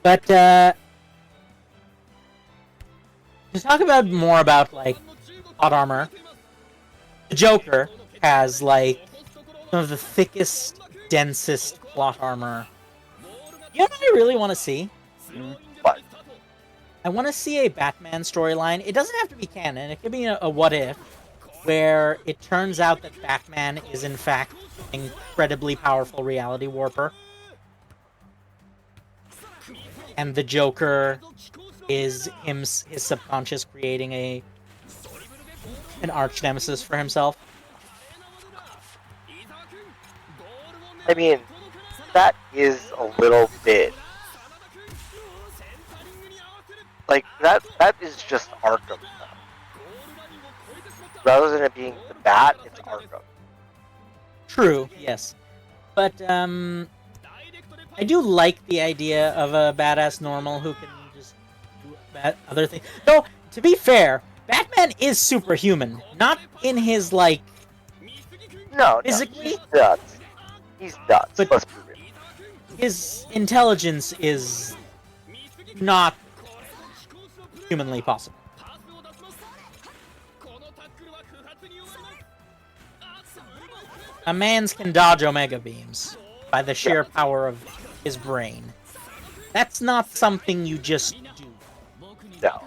But to talk about more about like plot armor, the Joker has like some of the thickest, densest plot armor. You know what I really want to see? What? I want to see a Batman storyline. It doesn't have to be canon. It could be a what if, where it turns out that Batman is in fact an incredibly powerful reality warper, and the Joker is his subconscious creating an arch nemesis for himself. I mean, that is a little bit like that is just Arkham though. Rather than it being the Bat, it's Arkham. True, yes. But, I do like the idea of a badass normal who can just do other things. Though, to be fair, Batman is superhuman. Not in his, like, No, physically, he's nuts. He's nuts. But- Let's be real. his intelligence is not humanly possible. A man's can dodge Omega beams by the sheer power of his brain. That's not something you just do. No.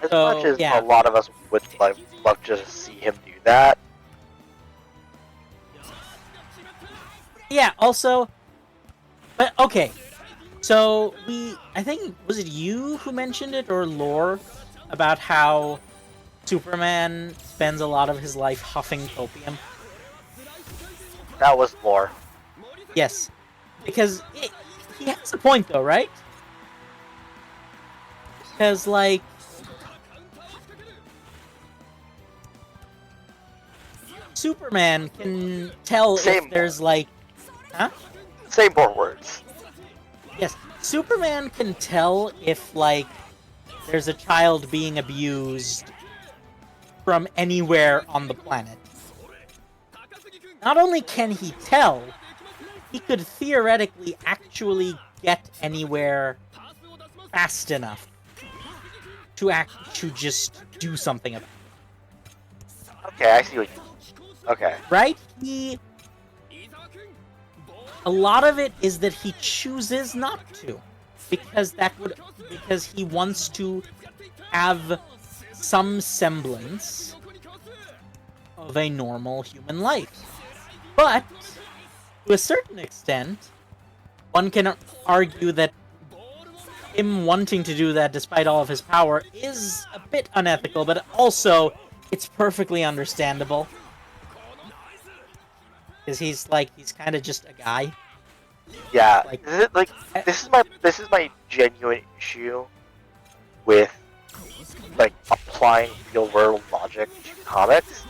As So, much as yeah. a lot of us would love to see him do that, Yeah, also, but okay. So I think, was it you who mentioned it or Lore about how Superman spends a lot of his life huffing copium? that was lore. Yes, because he has a point though, right? Because like, Superman can tell Same. if there's like, huh? Say more words. Yes, Superman can tell if, like, there's a child being abused from anywhere on the planet. Not only can he tell, he could theoretically actually get anywhere fast enough to just do something about it. Okay, I see what you. Okay. Right? A lot of it is that he chooses not to, because he wants to have some semblance of a normal human life. But to a certain extent, one can argue that him wanting to do that despite all of his power is a bit unethical, but also it's perfectly understandable. Because he's kind of just a guy. Yeah. Like- This is my genuine issue with like applying real world logic to comics.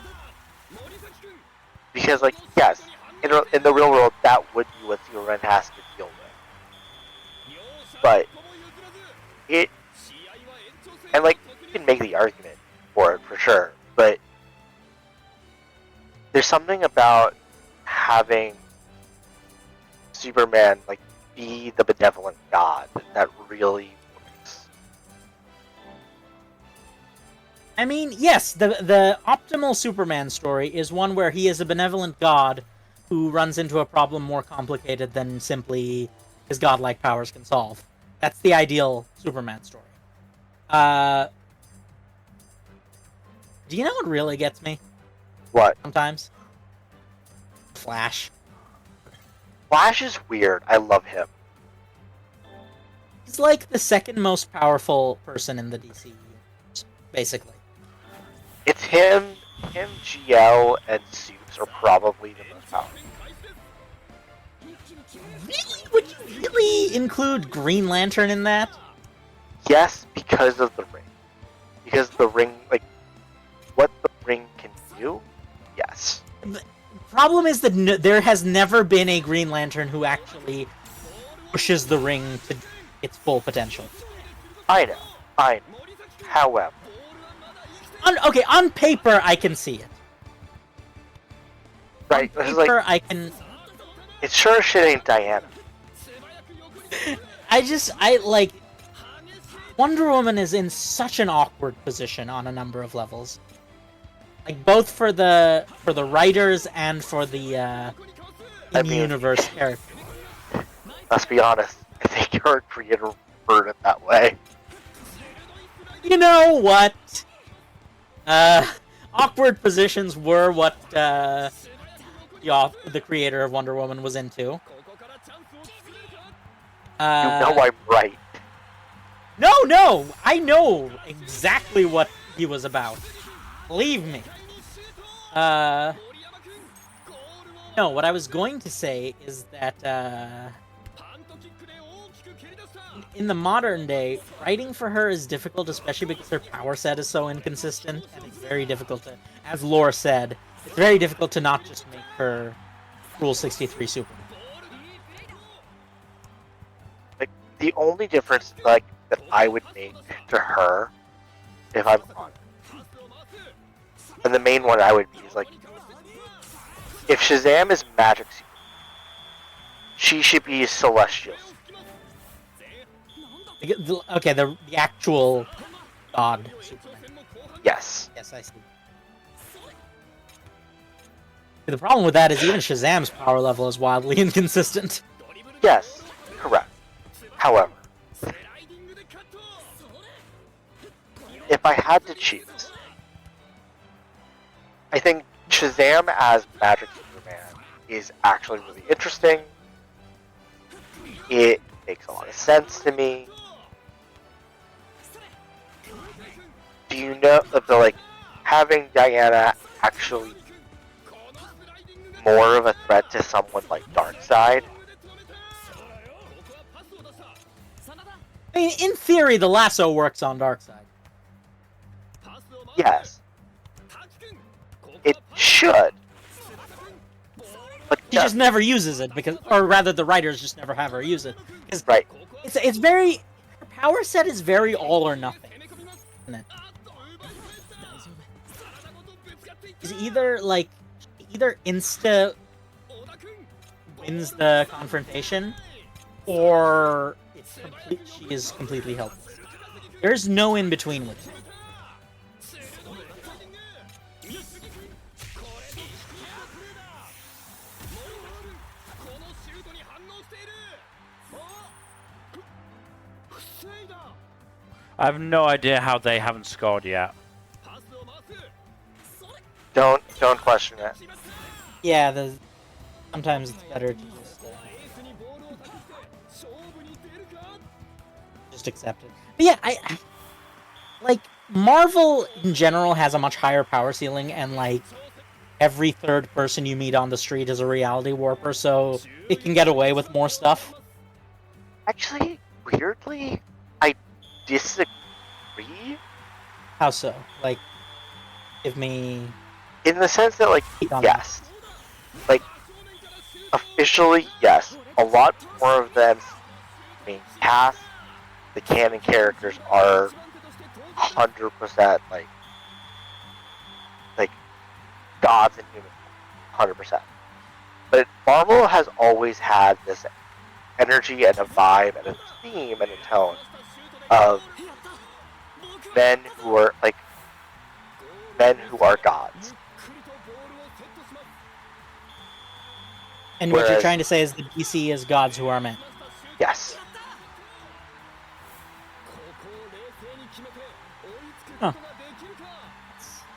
Because like yes, in the real world that would be what Superman has to deal with. But and like you can make the argument for it for sure, but there's something about having Superman like be the benevolent god that really works. I mean, yes, the optimal Superman story is one where he is a benevolent god who runs into a problem more complicated than simply his godlike powers can solve. That's the ideal Superman story. Do you know what really gets me What? sometimes? Flash. Flash is weird. I love him. He's like the second most powerful person in the DC universe, basically. It's him, GL, and Supes are probably the most powerful. Really? Would you really include Green Lantern in that? Yes, because of the ring. Because the ring, like, what the ring can do? Yes. The problem is that there has never been a Green Lantern who actually pushes the ring to its full potential. I know. However, on paper, I can see it. right? On This is paper, like, I can. it sure as shit ain't Diana. I like. Wonder Woman is in such an awkward position on a number of levels. Like both for the writers and for the in-universe character. Let's be honest. I think your creator preferred it that way. You know what? Awkward positions were what the creator of Wonder Woman was into. You know I'm right. No, I know exactly what he was about. Believe me. No, what I was going to say is that, in the modern day, writing for her is difficult, especially because her power set is so inconsistent, and it's very difficult to, as Lore said, it's very difficult to not just make her Rule 63 Superman. Like, the only difference, like, that I would make to her, if I'm honest, and the main one I would be is, like, if Shazam is magic Superman, she should be celestial. Okay, the actual god Superman. Yes. Yes, I see. The problem with that is even Shazam's power level is wildly inconsistent. Yes. Correct. However, if I had to choose, I think Shazam as Magic Superman is actually really interesting. It makes a lot of sense to me. Do you know that the, like, having Diana actually more of a threat to someone like Darkseid? I mean, in theory, the lasso works on Darkseid. Yes. It should. But He just never uses it because, or rather, the writers just never have her use it. Because right. it's very, her power set is very all or nothing. Isn't it? Is either insta wins the confrontation, or she is completely helpless. There's no in between with it. I have no idea how they haven't scored yet. Don't question it. Yeah, sometimes it's better to just accept it. But yeah, I like Marvel in general has a much higher power ceiling, and like every third person you meet on the street is a reality warper, so it can get away with more stuff. Actually, weirdly, I disagree. How so? Like, give me. In the sense that, like, yes. Like, officially, yes. A lot more of them, main cast, the canon characters are 100% like gods and humans, 100%. But Marvel has always had this energy and a vibe and a theme and a tone of men who are gods. And what you're trying to say is the DC is gods who are men. Yes. Huh.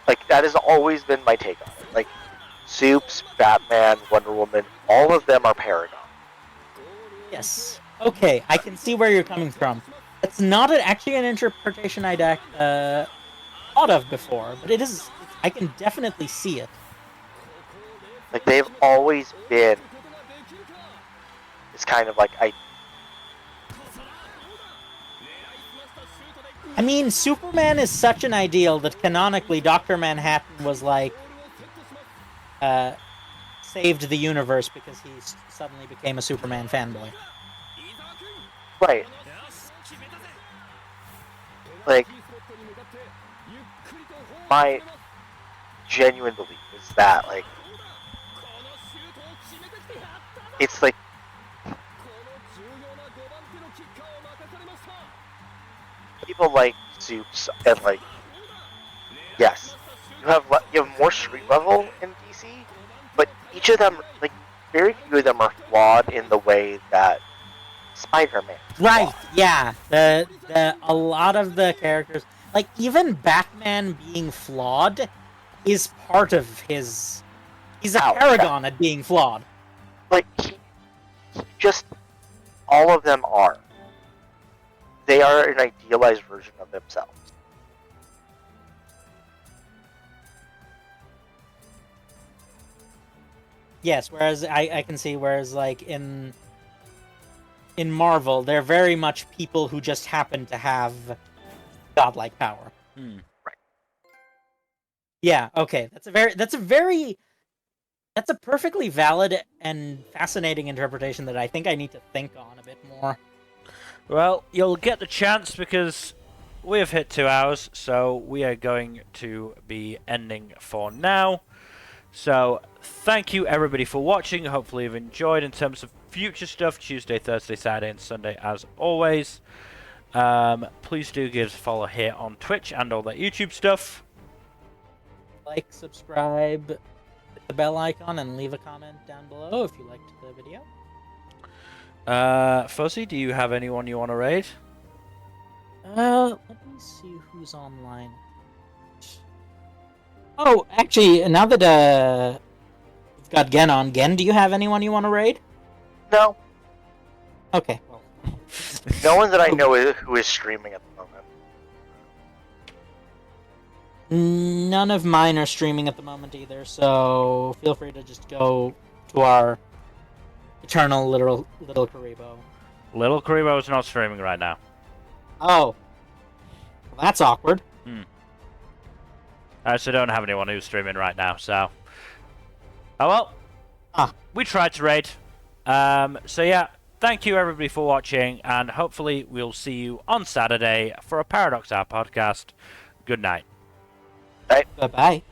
Like, that has always been my take on it. Like, Supes, Batman, Wonder Woman, all of them are Paragon. Yes. Okay, I can see where you're coming from. It's not actually an interpretation I'd thought of before, but it is. I can definitely see it. Like, they've always been this kind of like I mean, Superman is such an ideal that canonically Dr. Manhattan was like saved the universe because he suddenly became a Superman fanboy. Right. Like, my genuine belief is that, like, it's like people like Supes and like, yes, you have more street level in DC, but each of them, like, very few of them are flawed in the way that Spider-Man is Right, flawed. yeah. A lot of the characters, like even Batman being flawed is part of his he's a paragon at being flawed. Like, he just, all of them are. They are an idealized version of themselves. Yes, whereas I can see like in Marvel, they're very much people who just happen to have godlike power. Right. Yeah, okay. That's a perfectly valid and fascinating interpretation that I think I need to think on a bit more. Well, you'll get the chance because we have hit 2 hours, so we are going to be ending for now. So, thank you everybody for watching. Hopefully you've enjoyed in terms of future stuff, Tuesday, Thursday, Saturday, and Sunday as always. Please do give us a follow here on Twitch and all that YouTube stuff. Like, subscribe, hit the bell icon, and leave a comment down below if you liked the video. Fuzzy, do you have anyone you want to raid? Let me see who's online. Oh, actually, now that we've got Gen on, Gen, do you have anyone you want to raid? No. Okay. Well. No one that I know who is streaming at the moment. None of mine are streaming at the moment either, so feel free to just go to our eternal little Karibo. Little Karibo is not streaming right now. Oh. Well, that's awkward. I also don't have anyone who's streaming right now, so... Oh well. We tried to raid. So yeah, thank you everybody for watching, and hopefully we'll see you on Saturday for a Paradox Hour podcast. Good night. Bye-bye.